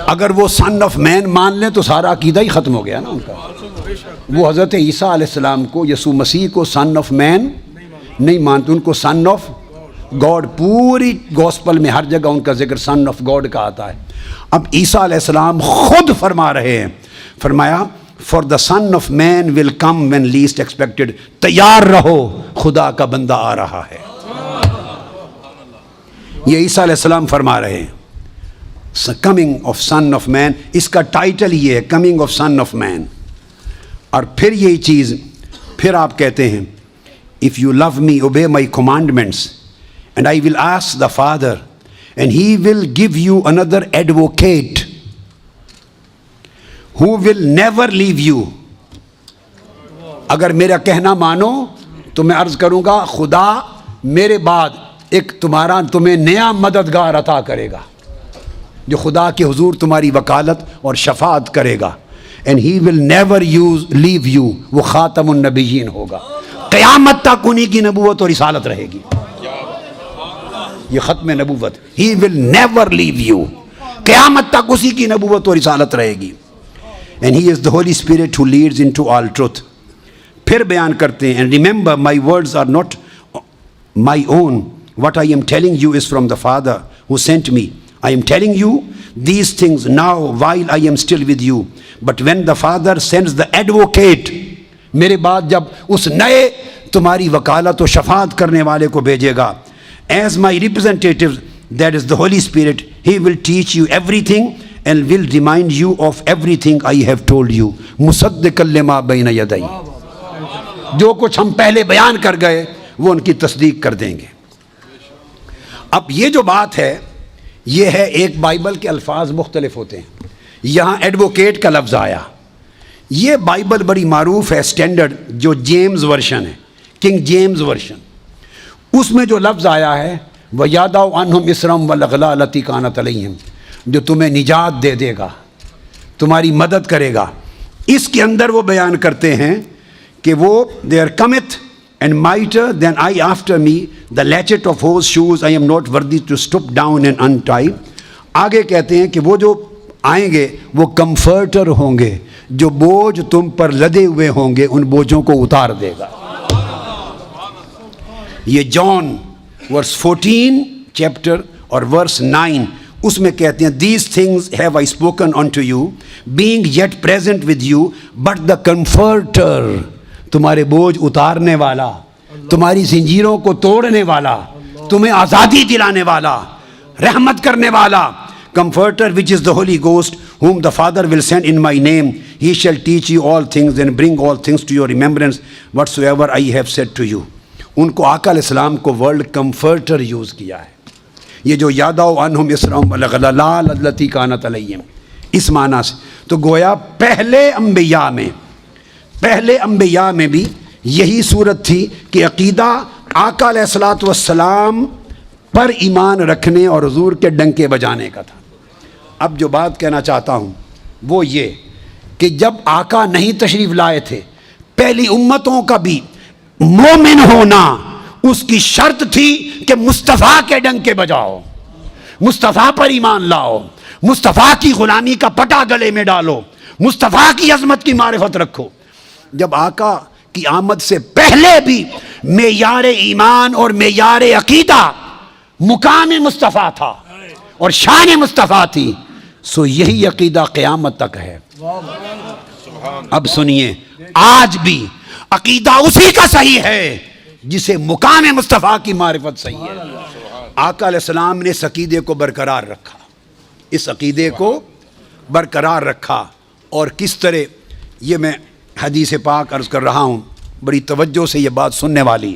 S2: اگر وہ سن آف مین مان لیں تو سارا عقیدہ ہی ختم ہو گیا نا ان کا. وہ حضرت عیسیٰ علیہ السلام کو، یسوع مسیح کو سن آف مین نہیں مانتے، ان کو سن آف گاڈ. پوری گوسپل میں ہر جگہ ان کا ذکر سن آف گاڈ کا آتا ہے. اب عیسیٰ علیہ السلام خود فرما رہے ہیں، فرمایا for the son of man will come when least expected. تیار رہو، خدا کا بندہ آ رہا ہے. یہ عیسیٰ علیہ السلام فرما رہے ہیں coming of son of man. اس کا ٹائٹل یہ ہے coming of son of man. اور پھر یہی چیز پھر آپ کہتے ہیں if you love me obey my commandments and I will ask the father and he will give you another advocate who will never leave you. اگر میرا کہنا مانو تو میں عرض کروں گا خدا میرے بعد ایک تمہیں نیا مددگار عطا کرے گا جو خدا کے حضور تمہاری وکالت اور شفاعت کرے گا. and he will never leave you. وہ خاتم النبیین ہوگا، قیامت تک انہی کی نبوت اور رسالت رہے گی. یہ ختم نبوت. he will never leave you. قیامت تک اسی کی نبوت اور رسالت رہے گی. and he is the Holy Spirit who leads into all truth. پھر بیان کرتے ہیں and remember my words are not my own. what I am telling you is from the Father who sent me. I am telling you these things now while I am still with you. But when the Father sends the advocate, میرے بعد جب اس نئے تمہاری وکالت و شفاعت کرنے والے کو بھیجے گا, as my representative, that is the Holy Spirit, he will teach you everything and will remind you of everything I have told you. مصدقا لما بین یدی. جو کچھ ہم پہلے بیان کر گئے وہ ان کی تصدیق کر دیں گے. اب یہ جو بات ہے یہ ہے, ایک بائبل کے الفاظ مختلف ہوتے ہیں. یہاں ایڈوکیٹ کا لفظ آیا. یہ بائبل بڑی معروف ہے, اسٹینڈرڈ جو جیمز ورشن ہے, کنگ جیمز ورشن, اس میں جو لفظ آیا ہے وَيَدَعُ عَنْهُمْ إِصْرَهُمْ وَالْأَغْلَالَ الَّتِي كَانَتْ عَلَيْهِمْ, جو تمہیں نجات دے دے گا, تمہاری مدد کرے گا. اس کے اندر وہ بیان کرتے ہیں کہ وہ there cometh and mightier than I after me, the latchet of whose shoes I am not worthy to stoop down and untie. آگے کہتے ہیں کہ وہ جو آئیں گے وہ کمفرٹر ہوں گے, جو بوجھ تم پر لدے ہوئے ہوں گے ان بوجھوں کو اتار دے گا. یہ جان ورس 14 چیپٹر اور ورس 9 اس میں کہتے ہیں these things have I spoken unto you being yet present with you, but the comforter, تمہارے بوجھ اتارنے والا, تمہاری زنجیروں کو توڑنے والا, تمہیں آزادی دلانے والا, رحمت کرنے والا, comforter which is the Holy Ghost whom the Father will send in my name, he shall teach you all things and bring all things to your remembrance whatsoever I have said to you. ان کو آقا علیہ السلام کو world comforter use کیا ہے. یہ جو یادعو عنہم اسرہم والغلال التی کانت علیہم, اس معنی سے تو گویا پہلے انبیاء میں بھی یہی صورت تھی کہ عقیدہ آقا علیہ الصلوۃ والسلام پر ایمان رکھنے اور حضور کے ڈنکے بجانے کا تھا. اب جو بات کہنا چاہتا ہوں وہ یہ کہ جب آقا نہیں تشریف لائے تھے, پہلی امتوں کا بھی مومن ہونا اس کی شرط تھی کہ مصطفیٰ کے ڈنکے بجاؤ, مصطفیٰ پر ایمان لاؤ, مصطفیٰ کی غلامی کا پٹا گلے میں ڈالو, مصطفیٰ کی عظمت کی معرفت رکھو. جب آقا کی آمد سے پہلے بھی معیار ایمان اور معیار عقیدہ مقام مصطفیٰ تھا اور شان مصطفیٰ تھی, سو یہی عقیدہ قیامت تک ہے. اب سنیے, آج بھی عقیدہ اسی کا صحیح ہے جسے مقام مصطفیٰ کی معرفت صحیح ہے. آقا علیہ السلام نے اس عقیدے کو برقرار رکھا, اس عقیدے کو برقرار رکھا. اور کس طرح, یہ میں حدیث پاک عرض کر رہا ہوں, بڑی توجہ سے یہ بات سننے والی.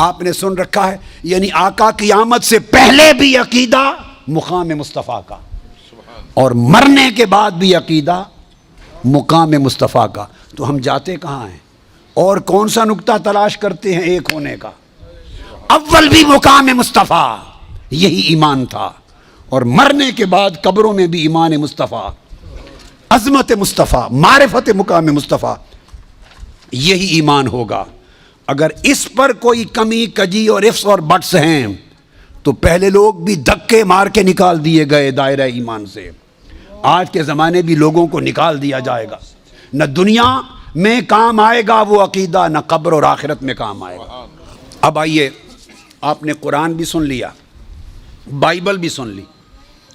S2: آپ نے سن رکھا ہے, یعنی آقا کی آمد سے پہلے بھی عقیدہ مقام مصطفیٰ کا, اور مرنے کے بعد بھی عقیدہ مقام مصطفیٰ کا. تو ہم جاتے کہاں ہیں اور کون سا نقطہ تلاش کرتے ہیں ایک ہونے کا؟ اول بھی مقام مصطفیٰ, یہی ایمان تھا، اور مرنے کے بعد قبروں میں بھی ایمان مصطفیٰ، عظمت مصطفیٰ، معرفت مقام مصطفیٰ، یہی ایمان ہوگا۔ اگر اس پر کوئی کمی کجی اور افس اور بٹس ہیں تو پہلے لوگ بھی دھکے مار کے نکال دیے گئے دائرہ ایمان سے، آج کے زمانے بھی لوگوں کو نکال دیا جائے گا۔ نہ دنیا میں کام آئے گا وہ عقیدہ، نہ قبر اور آخرت میں کام آئے گا۔ اب آئیے، آپ نے قرآن بھی سن لیا، بائبل بھی سن لی،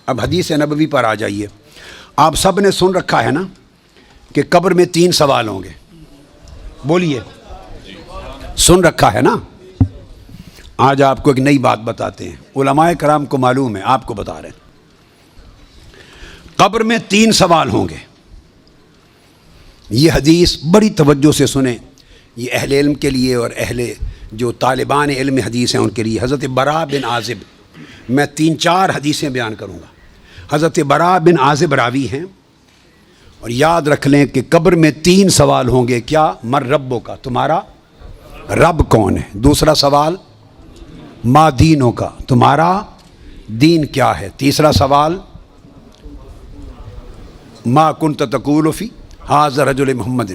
S2: اب حدیث نبوی پر آ جائیے۔ آپ سب نے سن رکھا ہے نا کہ قبر میں 3 سوال ہوں گے، بولیے، سن رکھا ہے نا؟ آج آپ کو ایک نئی بات بتاتے ہیں، علماء کرام کو معلوم ہے، آپ کو بتا رہے ہیں۔ قبر میں 3 سوال ہوں گے۔ یہ حدیث بڑی توجہ سے سنیں، یہ اہل علم کے لیے اور اہل جو طالبان علم حدیث ہیں ان کے لیے۔ حضرت براء بن عازب، میں 3-4 حدیثیں بیان کروں گا۔ حضرت براء بن عازب راوی ہیں، اور یاد رکھ لیں کہ قبر میں 3 سوال ہوں گے۔ کیا؟ مر ربوں کا، تمہارا رب کون ہے؟ دوسرا سوال ما دینوں کا، تمہارا دین کیا ہے؟ تیسرا سوال ما کنت تقول فی ھذا رجل محمد،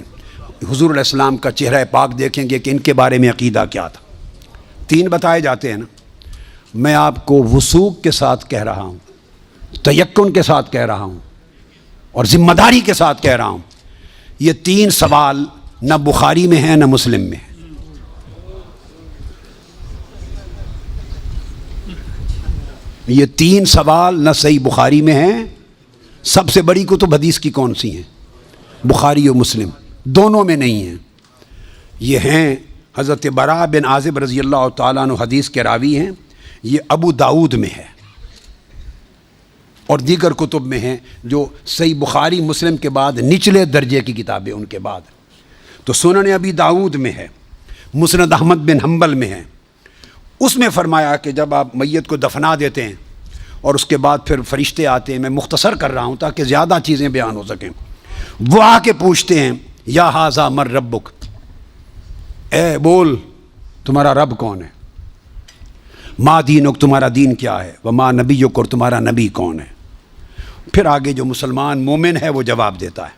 S2: حضور علیہ السلام کا چہرہ پاک دیکھیں گے کہ ان کے بارے میں عقیدہ کیا تھا۔ 3 بتائے جاتے ہیں نا۔ میں آپ کو وثوق کے ساتھ کہہ رہا ہوں، تیقن کے ساتھ کہہ رہا ہوں، اور ذمہ داری کے ساتھ کہہ رہا ہوں، یہ 3 سوال نہ بخاری میں ہیں نہ مسلم میں ہیں۔ یہ 3 سوال نہ صحیح بخاری میں ہیں، سب سے بڑی کتب حدیث کی کون سی ہیں؟ بخاری و مسلم، دونوں میں نہیں ہیں۔ یہ ہیں حضرت براء بن عازب رضی اللہ تعالیٰ عنہ، حدیث کے راوی ہیں۔ یہ ابو داؤد میں ہے اور دیگر کتب میں ہیں، جو صحیح بخاری مسلم کے بعد نچلے درجے کی کتابیں ان کے بعد۔ تو سنن ابی داؤد میں ہے، مسند احمد بن حنبل میں ہے۔ اس میں فرمایا کہ جب آپ میت کو دفنا دیتے ہیں اور اس کے بعد پھر فرشتے آتے ہیں، میں مختصر کر رہا ہوں تاکہ زیادہ چیزیں بیان ہو سکیں، وہ آ کے پوچھتے ہیں یا ھذا مر ربک، اے بول تمہارا رب کون ہے؟ ما دینک، تمہارا دین کیا ہے؟ وما نبیک، اور تمہارا نبی کون ہے؟ پھر آگے جو مسلمان مومن ہے وہ جواب دیتا ہے۔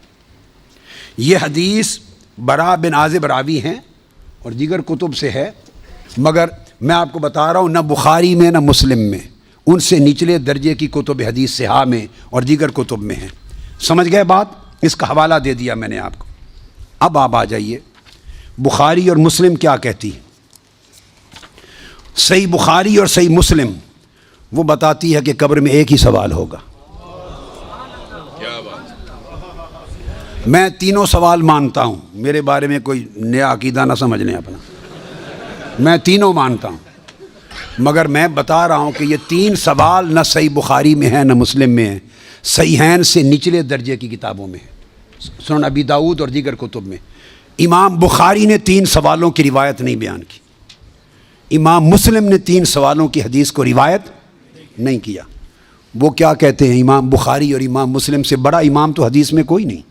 S2: یہ حدیث براء بن عازب راوی ہیں اور دیگر کتب سے ہے، مگر میں آپ کو بتا رہا ہوں نہ بخاری میں نہ مسلم میں، ان سے نچلے درجے کی کتب حدیث صحاح میں اور دیگر کتب میں ہیں۔ سمجھ گئے بات؟ اس کا حوالہ دے دیا میں نے آپ کو۔ اب آپ آ جائیے، بخاری اور مسلم کیا کہتی ہے؟ صحیح بخاری اور صحیح مسلم وہ بتاتی ہے کہ قبر میں ایک ہی سوال ہوگا۔ میں 3 سوال مانتا ہوں، میرے بارے میں کوئی نیا عقیدہ نہ سمجھ لیں اپنا، میں 3 مانتا ہوں، مگر میں بتا رہا ہوں کہ یہ 3 سوال نہ صحیح بخاری میں ہیں نہ مسلم میں ہیں، صحیحین سے نچلے درجے کی کتابوں میں ہیں، سنن ابی داؤد اور دیگر کتب میں۔ امام بخاری نے 3 سوالوں کی روایت نہیں بیان کی، امام مسلم نے 3 سوالوں کی حدیث کو روایت نہیں کیا۔ وہ کیا کہتے ہیں؟ امام بخاری اور امام مسلم سے بڑا امام تو حدیث میں کوئی نہیں،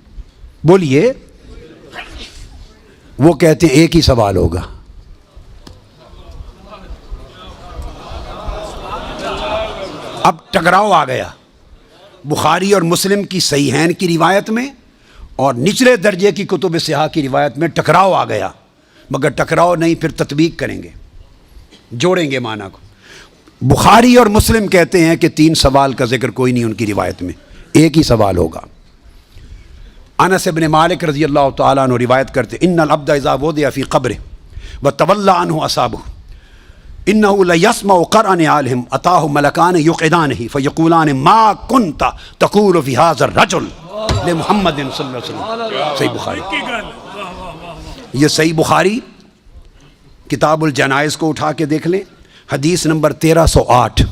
S2: بولیے۔ وہ کہتے ہیں ایک ہی سوال ہوگا۔ اب ٹکراؤ آ گیا بخاری اور مسلم کی صحیحین کی روایت میں اور نچلے درجے کی کتب صحاح کی روایت میں ٹکراؤ آ گیا، مگر ٹکراؤ نہیں، پھر تطبیق کریں گے، جوڑیں گے معنی کو۔ بخاری اور مسلم کہتے ہیں کہ 3 سوال کا ذکر کوئی نہیں ان کی روایت میں، ایک ہی سوال ہوگا۔ انس بن مالک رضی اللہ تعالیٰ عنہ روایت کرتے ان العبد اذا وضع فی قبره وتولى عنه اصحابه انه لیسمع قرع نعالهم اتاه ملکان یقعدانه فیقولان ما كنت تقول في هذا الرجل لمحمد صلی اللہ علیہ وسلم۔ صحیح بخاری، یہ صحیح بخاری کتاب الجنائز کو اٹھا کے دیکھ لیں، حدیث نمبر 1308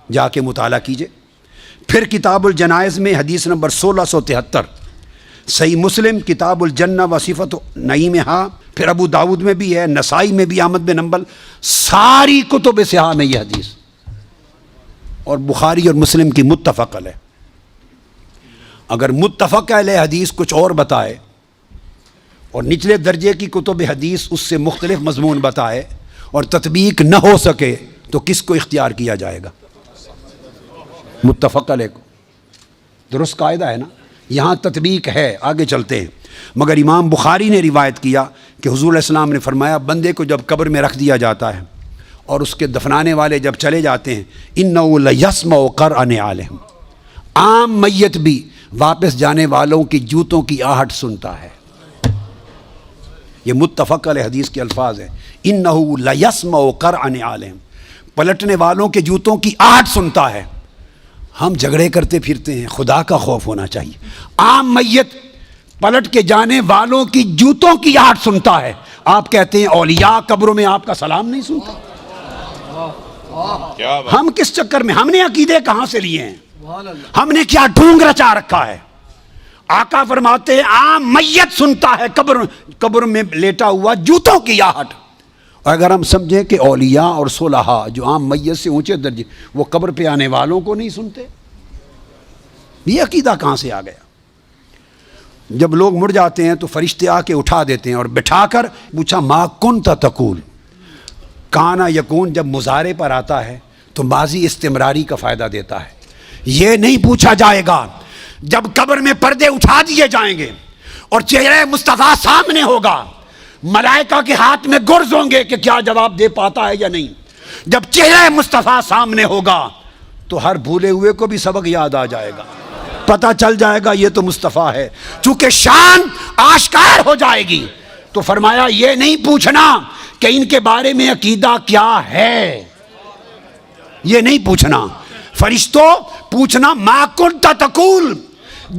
S2: جا کے مطالعہ کیجئے۔ پھر کتاب الجنائز میں حدیث نمبر 1673، صحیح مسلم کتاب الجنہ و صفت نعیمہا، پھر ابو داود میں بھی ہے، نسائی میں بھی، احمد بن حنبل، ساری کتب صحاح میں یہ حدیث، اور بخاری اور مسلم کی متفق علیہ۔ اگر متفق علیہ حدیث کچھ اور بتائے اور نچلے درجے کی کتب حدیث اس سے مختلف مضمون بتائے اور تطبیق نہ ہو سکے تو کس کو اختیار کیا جائے گا؟ متفق علیہ کو درست قاعدہ ہے نا, یہاں تطبیق ہے, آگے چلتے ہیں. مگر امام بخاری نے روایت کیا کہ حضور علیہ السلام نے فرمایا بندے کو جب قبر میں رکھ دیا جاتا ہے اور اس کے دفنانے والے جب چلے جاتے ہیں, اِنَّهُ لَيَسْمَعُ قَرْعَ نِعَالِهِمْ, عام میت بھی واپس جانے والوں کی جوتوں کی آہٹ سنتا ہے. یہ متفق علیہ حدیث کے الفاظ ہیں, اِنَّهُ لَيَسْمَعُ قَرْعَ نِعَالِهِمْ, پلٹنے والوں کے جوتوں کی آہٹ سنتا ہے. ہم جھگڑے کرتے پھرتے ہیں, خدا کا خوف ہونا چاہیے. عام میت پلٹ کے جانے والوں کی جوتوں کی آہٹ سنتا ہے. آپ کہتے ہیں اولیاء قبروں میں آپ کا سلام نہیں سنتا. ہم کس چکر میں, ہم نے عقیدے کہاں سے لیے ہیں, ہم نے کیا ڈھونگ رچا رکھا ہے. آقا فرماتے ہیں عام میت سنتا ہے قبر میں لیٹا ہوا جوتوں کی آہٹ. اور اگر ہم سمجھیں کہ اولیاء اور صلحاء جو عام میت سے اونچے درجے وہ قبر پہ آنے والوں کو نہیں سنتے, یہ عقیدہ کہاں سے آ گیا. جب لوگ مر جاتے ہیں تو فرشتے آ کے اٹھا دیتے ہیں اور بٹھا کر پوچھا ما کنت تقول, کانا یکون جب مضارع پر آتا ہے تو ماضی استمراری کا فائدہ دیتا ہے. یہ نہیں پوچھا جائے گا جب قبر میں پردے اٹھا دیے جائیں گے اور چہرہ مصطفیٰ سامنے ہوگا, ملائکہ کے ہاتھ میں گرز ہوں گے کہ کیا جواب دے پاتا ہے یا نہیں. جب چہرہ مصطفیٰ سامنے ہوگا تو ہر بھولے ہوئے کو بھی سبق یاد آ جائے گا, پتہ چل جائے گا یہ تو مصطفیٰ ہے. چونکہ شان آشکار ہو جائے گی تو فرمایا یہ نہیں پوچھنا کہ ان کے بارے میں عقیدہ کیا ہے, یہ نہیں پوچھنا. فرشتوں پوچھنا ما کنت تقول,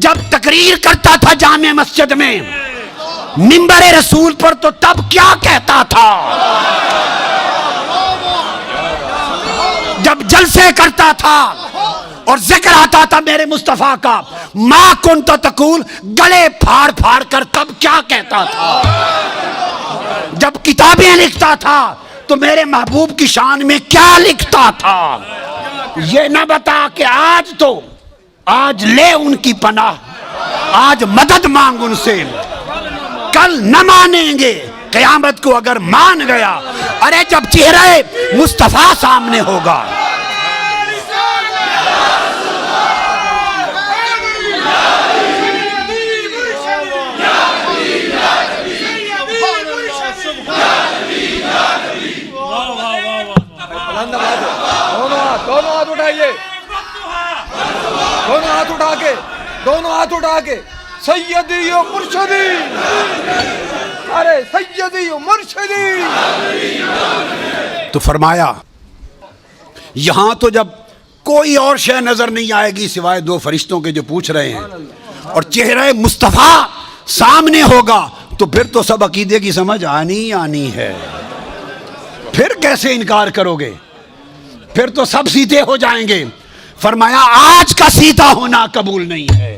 S2: جب تقریر کرتا تھا جامع مسجد میں منبر رسول پر تو تب کیا کہتا تھا, جب جلسے کرتا تھا اور ذکر آتا تھا میرے مصطفیٰ کا, ما کنت تقول گلے پھاڑ پھاڑ کر تب کیا کہتا تھا. جب کتابیں لکھتا تھا تو میرے محبوب کی شان میں کیا لکھتا تھا. یہ نہ بتا کہ آج لے ان کی پناہ, آج مدد مانگ ان سے, کل نہ مانیں گے, قیامت کو اگر مان گیا. ارے جب چہرہ مصطفیٰ سامنے ہوگا,
S3: دونوں ہاتھ اٹھائیے, دونوں ہاتھ اٹھا کے سیدی و مرشدی, ارے سیدی و مرشدی.
S2: تو فرمایا یہاں تو جب کوئی اور شے نظر نہیں آئے گی سوائے دو فرشتوں کے جو پوچھ رہے ہیں, اور چہرہ مصطفیٰ سامنے ہوگا تو پھر تو سب عقیدے کی سمجھ آنی ہے. پھر کیسے انکار کرو گے, پھر تو سب سیدھے ہو جائیں گے. فرمایا آج کا سیدھا ہونا قبول نہیں ہے,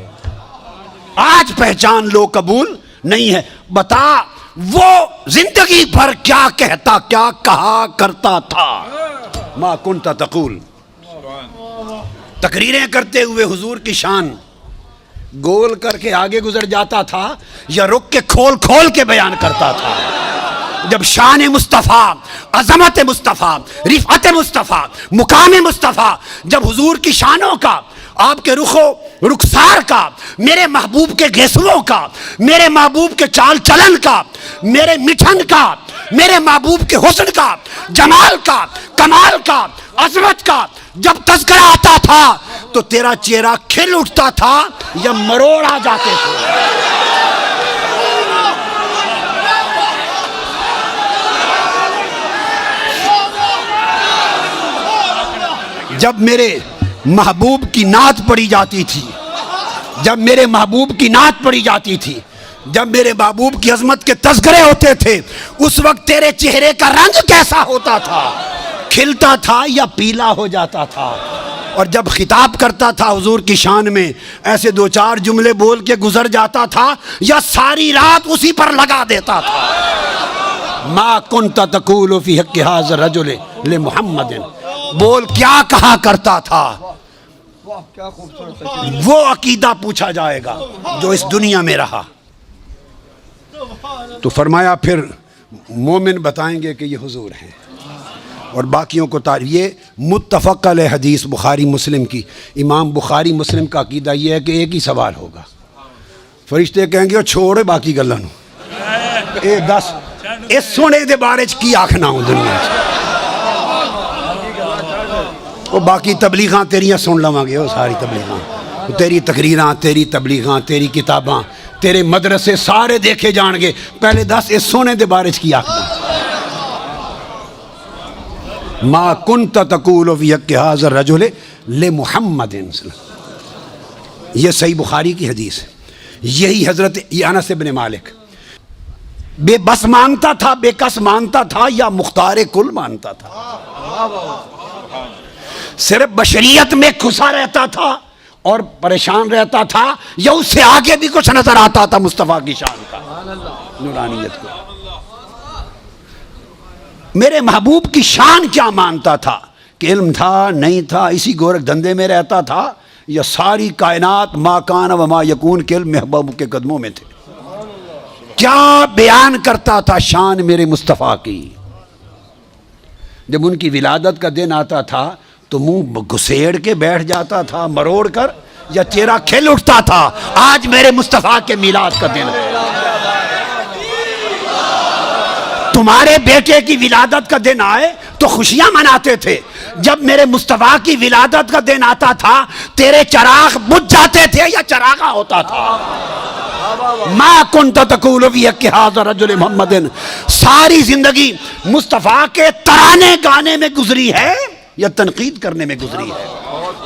S2: آج پہچان لو قبول نہیں ہے. بتا وہ زندگی بھر کیا کہتا, کیا کہا کرتا تھا. ما کنت تقول, تقریریں کرتے ہوئے حضور کی شان گول کر کے آگے گزر جاتا تھا یا رک کے کھول کھول کے بیان کرتا تھا. جب شان مصطفیٰ, عظمت مصطفیٰ, رفعت مصطفیٰ, مقام مصطفیٰ, جب حضور کی شانوں کا, آپ کے رخسار کا, میرے محبوب کے گیسوؤں کا, میرے محبوب کے چال چلن کا, میرے مٹھن کا, میرے محبوب کے حسن کا, جمال کا, کمال کا, عظمت کا جب تذکرہ آتا تھا تو تیرا چہرہ کھل اٹھتا تھا یا مروڑ آ جاتے تھے. جب میرے محبوب کی نعت پڑھی جاتی تھی, جب میرے محبوب کی نعت پڑھی جاتی تھی, جب میرے محبوب کی عظمت کے تذکرے ہوتے تھے, اس وقت تیرے چہرے کا رنگ کیسا ہوتا تھا, کھلتا تھا یا پیلا ہو جاتا تھا. اور جب خطاب کرتا تھا حضور کی شان میں, ایسے دو چار جملے بول کے گزر جاتا تھا یا ساری رات اسی پر لگا دیتا تھا. ما کنت تقول فی حق ھذا الرجل لمحمد, بول کیا کہا کرتا تھا.
S3: کیا خوبصورت,
S2: وہ عقیدہ پوچھا جائے گا جو اس دنیا میں رہا. تو فرمایا پھر مومن بتائیں گے کہ یہ حضور ہیں.
S4: اور باقیوں کو یہ متفق علیہ حدیث بخاری مسلم کی. امام بخاری مسلم کا عقیدہ یہ ہے کہ ایک ہی سوال ہوگا. فرشتے کہیں گے چھوڑ باقی گلاں نوں اے دس اس سونے دے بارے چ کی آکھنا ہوں دنیا چ. وہ باقی تبلیغاں تیریاں سن لواں گے. وہ ساری تبلیغاں تیری تقریراں تیری تبلیغاں تیری کتاباں تیرے مدرسے سارے دیکھے جان گے. پہلے دس اس سونے دے بارے چ کی آکھنا. ما کنت تقول فی حق ھذا الرجل لمحمد. یہ صحیح بخاری کی حدیث ہے. یہی حضرت انس بن مالک بے بس مانتا تھا, بے کس مانتا تھا, یا مختار کل مانتا تھا؟ صرف بشریت میں کھسا رہتا تھا اور پریشان رہتا تھا, یا اس سے آگے بھی کچھ نظر آتا تھا مصطفیٰ کی شان کا, نورانیت کو؟ میرے محبوب کی شان کیا مانتا تھا کہ علم تھا نہیں تھا, اسی گورکھ دھندے میں رہتا تھا, یا ساری کائنات ما کان و ما یکون کے علم محبوب کے قدموں میں تھے؟ کیا بیان کرتا تھا شان میرے مصطفیٰ کی. جب ان کی ولادت کا دن آتا تھا تو منہ گھسیڑ کے بیٹھ جاتا تھا مروڑ کر, یا چہرہ کھل اٹھتا تھا آج میرے مصطفیٰ کے میلاد کا دن ہے؟ تمہارے بیٹے کی ولادت کا دن آئے تو خوشیاں مناتے تھے, جب میرے مصطفیٰ کی ولادت کا دن آتا تھا تیرے چراغ بجھ جاتے تھے یا چراغا ہوتا تھا؟ ما کنت تقول فی حق ھذا الرجل محمد. ساری زندگی مصطفیٰ کے ترانے گانے میں گزری ہے یا تنقید کرنے میں گزری ہے؟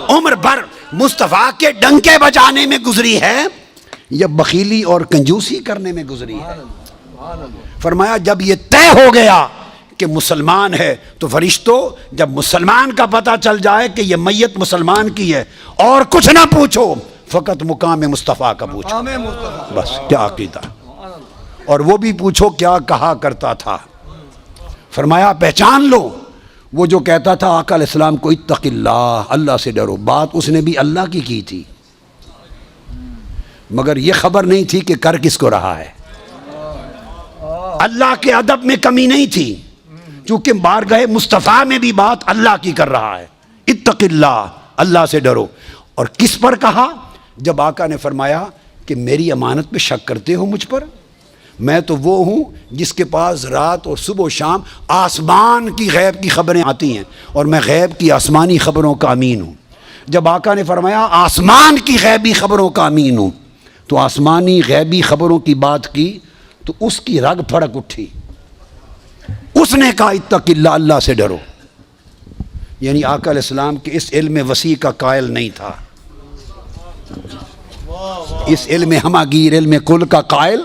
S4: عمر بھر مصطفیٰ کے ڈنکے بجانے میں گزری ہے یا بخیلی اور کنجوسی کرنے میں گزری ہے؟ فرمایا جب یہ طے ہو گیا کہ مسلمان ہے تو فرشتوں, جب مسلمان کا پتہ چل جائے کہ یہ میت مسلمان کی ہے, اور کچھ نہ پوچھو, فقط مقام مصطفیٰ کا پوچھو. بس کیا عقیدہ, اور وہ بھی پوچھو کیا کہا کرتا تھا. فرمایا پہچان لو, وہ جو کہتا تھا آقا علیہ السلام کو اتق اللہ, اللہ سے ڈرو, بات اس نے بھی اللہ کی تھی, مگر یہ خبر نہیں تھی کہ کر کس کو رہا ہے. اللہ کے ادب میں کمی نہیں تھی, چونکہ بارگاہ مصطفیٰ میں بھی بات اللہ کی کر رہا ہے. اتق اللہ, اللہ سے ڈرو. اور کس پر کہا؟ جب آقا نے فرمایا کہ میری امانت پہ شک کرتے ہو مجھ پر, میں تو وہ ہوں جس کے پاس رات اور صبح و شام آسمان کی غیب کی خبریں آتی ہیں, اور میں غیب کی آسمانی خبروں کا امین ہوں. جب آقا نے فرمایا آسمان کی غیبی خبروں کا امین ہوں, تو آسمانی غیبی خبروں کی بات کی تو اس کی رگ پھڑک اٹھی. اس نے کہا اتق اللہ, اللہ سے ڈرو. یعنی آقا علیہ السلام کے اس علم وسیع کا قائل نہیں تھا, اس علم ہماگیر علم کل کا قائل.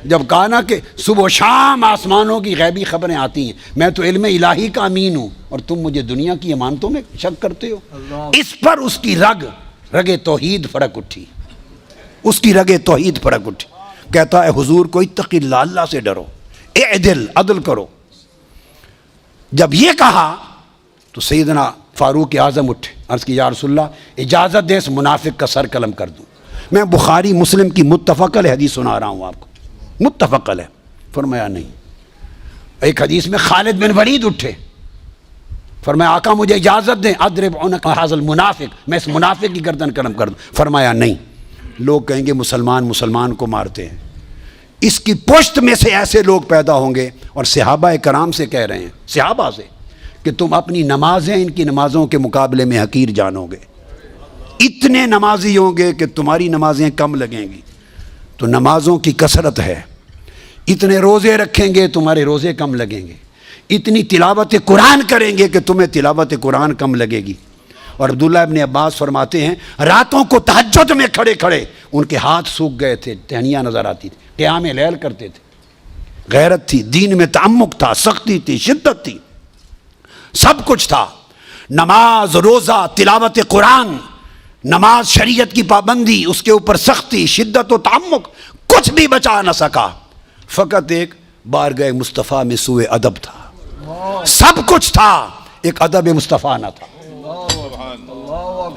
S4: جب کہا نا کہ صبح و شام آسمانوں کی غیبی خبریں آتی ہیں, میں تو علم الہی کا امین ہوں اور تم مجھے دنیا کی امانتوں میں شک کرتے ہو. اس پر اس کی رگ توحید پھڑک اٹھی, اس کی رگ توحید پھڑک اٹھی. کہتا ہے حضور کو اتق اللہ, اللہ سے ڈرو, اعدل, عدل کرو. جب یہ کہا تو سیدنا فاروق اعظم اٹھے, عرض کی یا رسول اللہ اجازت دے اس منافق کا سر قلم کر دوں. میں بخاری مسلم کی متفق علیہ حدیث سنا رہا ہوں آپ کو, متفق علیہ. فرمایا نہیں. ایک حدیث میں خالد بن ولید اٹھے, فرمایا آقا مجھے اجازت دیں اضرب عنق ھذا المنافق, میں اس منافق کی گردن قلم کر دوں. فرمایا نہیں. لوگ کہیں گے مسلمان کو مارتے ہیں. اس کی پشت میں سے ایسے لوگ پیدا ہوں گے, اور صحابہ کرام سے کہہ رہے ہیں, صحابہ سے, کہ تم اپنی نمازیں ان کی نمازوں کے مقابلے میں حقیر جانو گے. اتنے نمازی ہوں گے کہ تمہاری نمازیں کم لگیں گی. تو نمازوں کی کثرت ہے. اتنے روزے رکھیں گے تمہارے روزے کم لگیں گے. اتنی تلاوت قرآن کریں گے کہ تمہیں تلاوت قرآن کم لگے گی. اور عبداللہ ابن عباس فرماتے ہیں راتوں کو تہجد میں کھڑے کھڑے ان کے ہاتھ سوکھ گئے تھے, ٹہنیاں نظر آتی تھی, قیام لیل کرتے تھے. غیرت تھی, دین میں تعمق تھا, سختی تھی, شدت تھی, سب کچھ تھا. نماز, روزہ, تلاوت قرآن, نماز, شریعت کی پابندی, اس کے اوپر سختی, شدت و تعمق, کچھ بھی بچا نہ سکا. فقط ایک بارگاہ مصطفیٰ میں سوء ادب تھا. سب کچھ تھا, ایک ادب مصطفیٰ نہ تھا.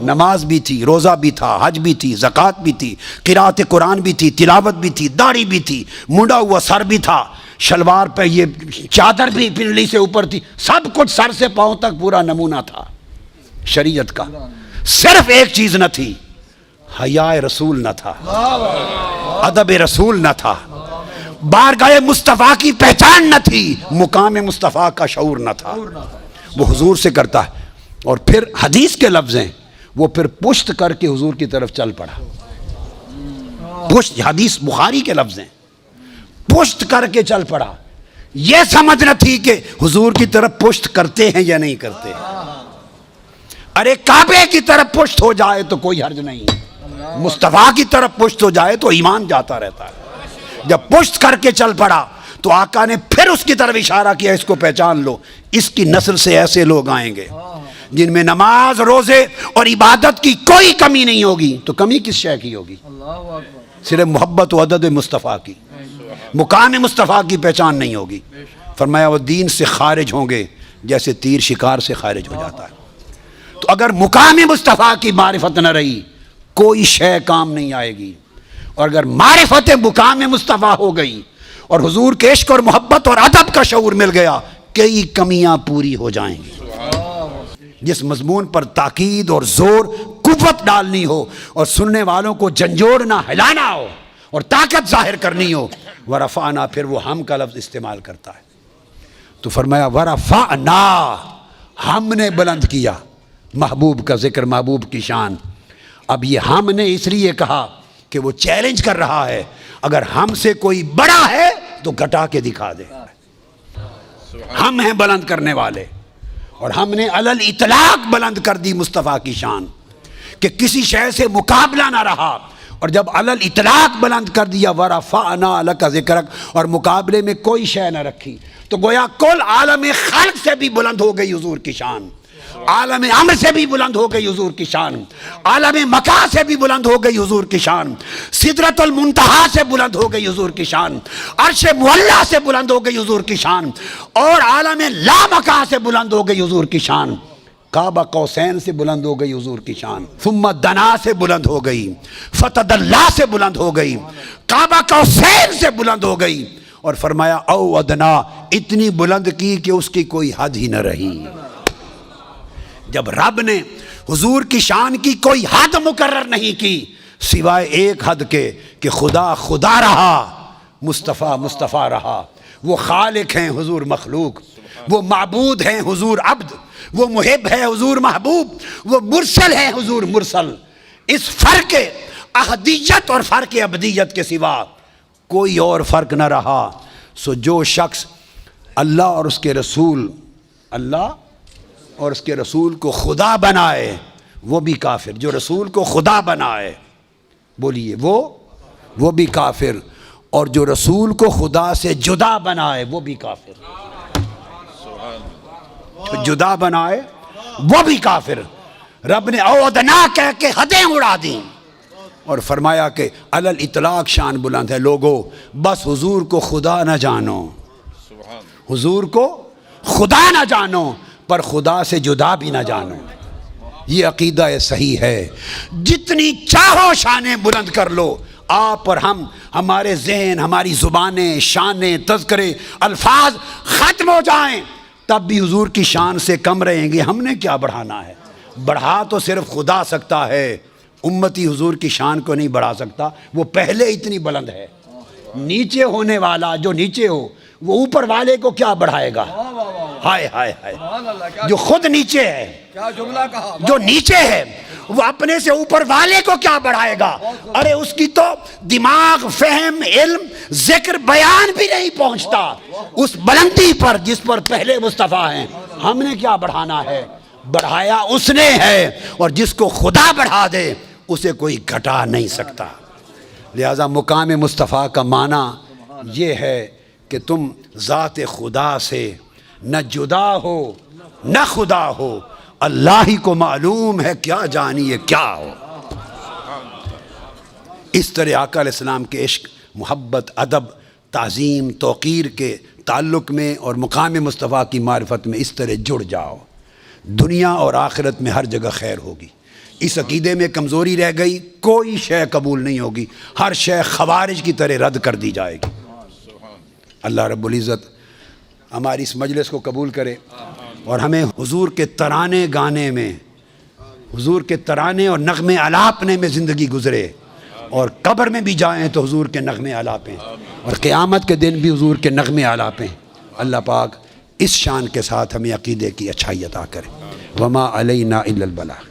S4: نماز بھی تھی, روزہ بھی تھا, حج بھی تھی, زکوٰۃ بھی تھی, قرات قرآن بھی تھی, تلاوت بھی تھی, داڑھی بھی تھی, منڈا ہوا سر بھی تھا, شلوار پہ یہ چادر بھی پنڈلی سے اوپر تھی، سب کچھ سر سے پاؤں تک پورا نمونہ تھا شریعت کا. صرف ایک چیز نہ تھی، حیاء رسول نہ تھا، ادب رسول نہ تھا، بارگاہ مصطفیٰ کی پہچان نہ تھی، مقام مصطفیٰ کا شعور نہ تھا. وہ حضور سے کرتا ہے. اور پھر حدیث کے لفظ ہیں، وہ پھر پشت کر کے حضور کی طرف چل پڑا. پشت، حدیث بخاری کے لفظ ہیں، پشت کر کے چل پڑا. یہ سمجھ نہ تھی کہ حضور کی طرف پشت کرتے ہیں یا نہیں کرتے. ارے کعبے کی طرف پشت ہو جائے تو کوئی حرج نہیں، مصطفیٰ کی طرف پشت ہو جائے تو ایمان جاتا رہتا ہے. جب پشت کر کے چل پڑا تو آقا نے پھر اس کی طرف اشارہ کیا، اس کو پہچان لو، اس کی نسل سے ایسے لوگ آئیں گے جن میں نماز، روزے اور عبادت کی کوئی کمی نہیں ہوگی. تو کمی کس شے کی ہوگی؟ صرف محبت و عدد مصطفیٰ کی، مقام مصطفیٰ کی پہچان نہیں ہوگی. فرمایا وہ دین سے خارج ہوں گے جیسے تیر شکار سے خارج ہو جاتا ہے. تو اگر مقام مصطفیٰ کی معرفت نہ رہی کوئی شے کام نہیں آئے گی. اور اگر معرفت مقام مصطفیٰ ہو گئی اور حضور کے عشق اور محبت اور ادب کا شعور مل گیا، کئی کمیاں پوری ہو جائیں گی. جس مضمون پر تاکید اور زور، قوت ڈالنی ہو اور سننے والوں کو جھنجھوڑنا، ہلانا ہو اور طاقت ظاہر کرنی ہو، ورفعنا، پھر وہ ہم کا لفظ استعمال کرتا ہے. تو فرمایا ورفعنا، ہم نے بلند کیا. محبوب کا ذکر، محبوب کی شان. اب یہ ہم نے اس لیے کہا کہ وہ چیلنج کر رہا ہے، اگر ہم سے کوئی بڑا ہے تو گھٹا کے دکھا دے. ہم ہیں بلند کرنے والے، اور ہم نے علی الاطلاق بلند کر دی مصطفیٰ کی شان کہ کسی شے سے مقابلہ نہ رہا. اور جب علی الاطلاق بلند کر دیا ورفعنا لک ذکرک، اور مقابلے میں کوئی شے نہ رکھی، تو گویا کل عالم خلق سے بھی بلند ہو گئی حضور کی شان، عالم امر سے بھی بلند ہو گئی حضور کی شان، عالم مکہ سے بھی بلند ہو گئی حضور کی شان، سدرۃ المنتہا سے بلند ہو گئی حضور کی شان، عرش معلیٰ سے بلند ہو گئی حضور کی شان، اور عالم لا مکہ سے بلند ہو گئی حضور کی شان. کعبہ قوسین سے بلند ہو گئی حضور کی شان، ثم دنا سے بلند ہو گئی، فتدلی سے بلند ہو گئی، کعبہ قوسین سے بلند ہو گئی. اور فرمایا او ادنا، اتنی بلند کی کہ اس کی کوئی حد ہی نہ رہی. جب رب نے حضور کی شان کی کوئی حد مقرر نہیں کی سوائے ایک حد کے کہ خدا خدا رہا، مصطفیٰ مصطفیٰ رہا. وہ خالق ہیں، حضور مخلوق. وہ معبود ہیں، حضور عبد. وہ محب ہے، حضور محبوب. وہ مرسل ہے، حضور مرسل. اس فرق احدیت اور فرق ابدیت کے سوا کوئی اور فرق نہ رہا. سو جو شخص اللہ اور اس کے رسول، اللہ اور اس کے رسول کو خدا بنائے وہ بھی کافر. جو رسول کو خدا بنائے، بولیے، وہ بھی کافر. اور جو رسول کو خدا سے جدا بنائے وہ بھی کافر. جو جدا بنائے وہ بھی کافر. رب نے او ادنا کہہ کے حدیں اڑا دیں اور فرمایا کہ علی الاطلاق شان بلند ہے. لوگو بس حضور کو خدا نہ جانو، حضور کو خدا نہ جانو، پر خدا سے جدا بھی نہ جانو. یہ عقیدہ صحیح ہے. جتنی چاہو شانیں بلند کر لو، آپ اور ہم، ہمارے ذہن، ہماری زبانیں، شانیں، تذکرے، الفاظ ختم ہو جائیں تب بھی حضور کی شان سے کم رہیں گے. ہم نے کیا بڑھانا ہے؟ بڑھا تو صرف خدا سکتا ہے، امتی حضور کی شان کو نہیں بڑھا سکتا. وہ پہلے اتنی بلند ہے. نیچے ہونے والا جو نیچے ہو وہ اوپر والے کو کیا بڑھائے گا؟ ہائے ہائے ہائے. جو خود نیچے ہے،
S3: کیا جملہ کہا،
S4: جو نیچے ہے وہ اپنے سے اوپر والے کو کیا بڑھائے گا؟ ارے اس کی تو دماغ، فہم، علم، ذکر، بیان بھی نہیں پہنچتا اس بلندی پر جس پر پہلے مصطفیٰ ہیں. ہم نے کیا بڑھانا ہے؟ بڑھایا اس نے ہے، اور جس کو خدا بڑھا دے اسے کوئی گھٹا نہیں سکتا. لہذا مقام مصطفیٰ کا معنی یہ ہے کہ تم ذات خدا سے نہ جدا ہو نہ خدا ہو. اللہ ہی کو معلوم ہے کیا جانیے کیا ہو. اس طرح آقا علیہ السلام کے عشق، محبت، ادب، تعظیم، توقیر کے تعلق میں اور مقام مصطفیٰ کی معرفت میں اس طرح جڑ جاؤ. دنیا اور آخرت میں ہر جگہ خیر ہوگی. اس عقیدے میں کمزوری رہ گئی، کوئی شے قبول نہیں ہوگی. ہر شے خوارج کی طرح رد کر دی جائے گی. اللہ رب العزت ہماری اس مجلس کو قبول کرے اور ہمیں حضور کے ترانے گانے میں، حضور کے ترانے اور نغمے الاپنے میں زندگی گزرے، اور قبر میں بھی جائیں تو حضور کے نغمے الاپیں، اور قیامت کے دن بھی حضور کے نغمے الاپیں۔ اللہ پاک اس شان کے ساتھ ہمیں عقیدے کی اچھائی عطا کرے۔ وما علینا الا البلاغ۔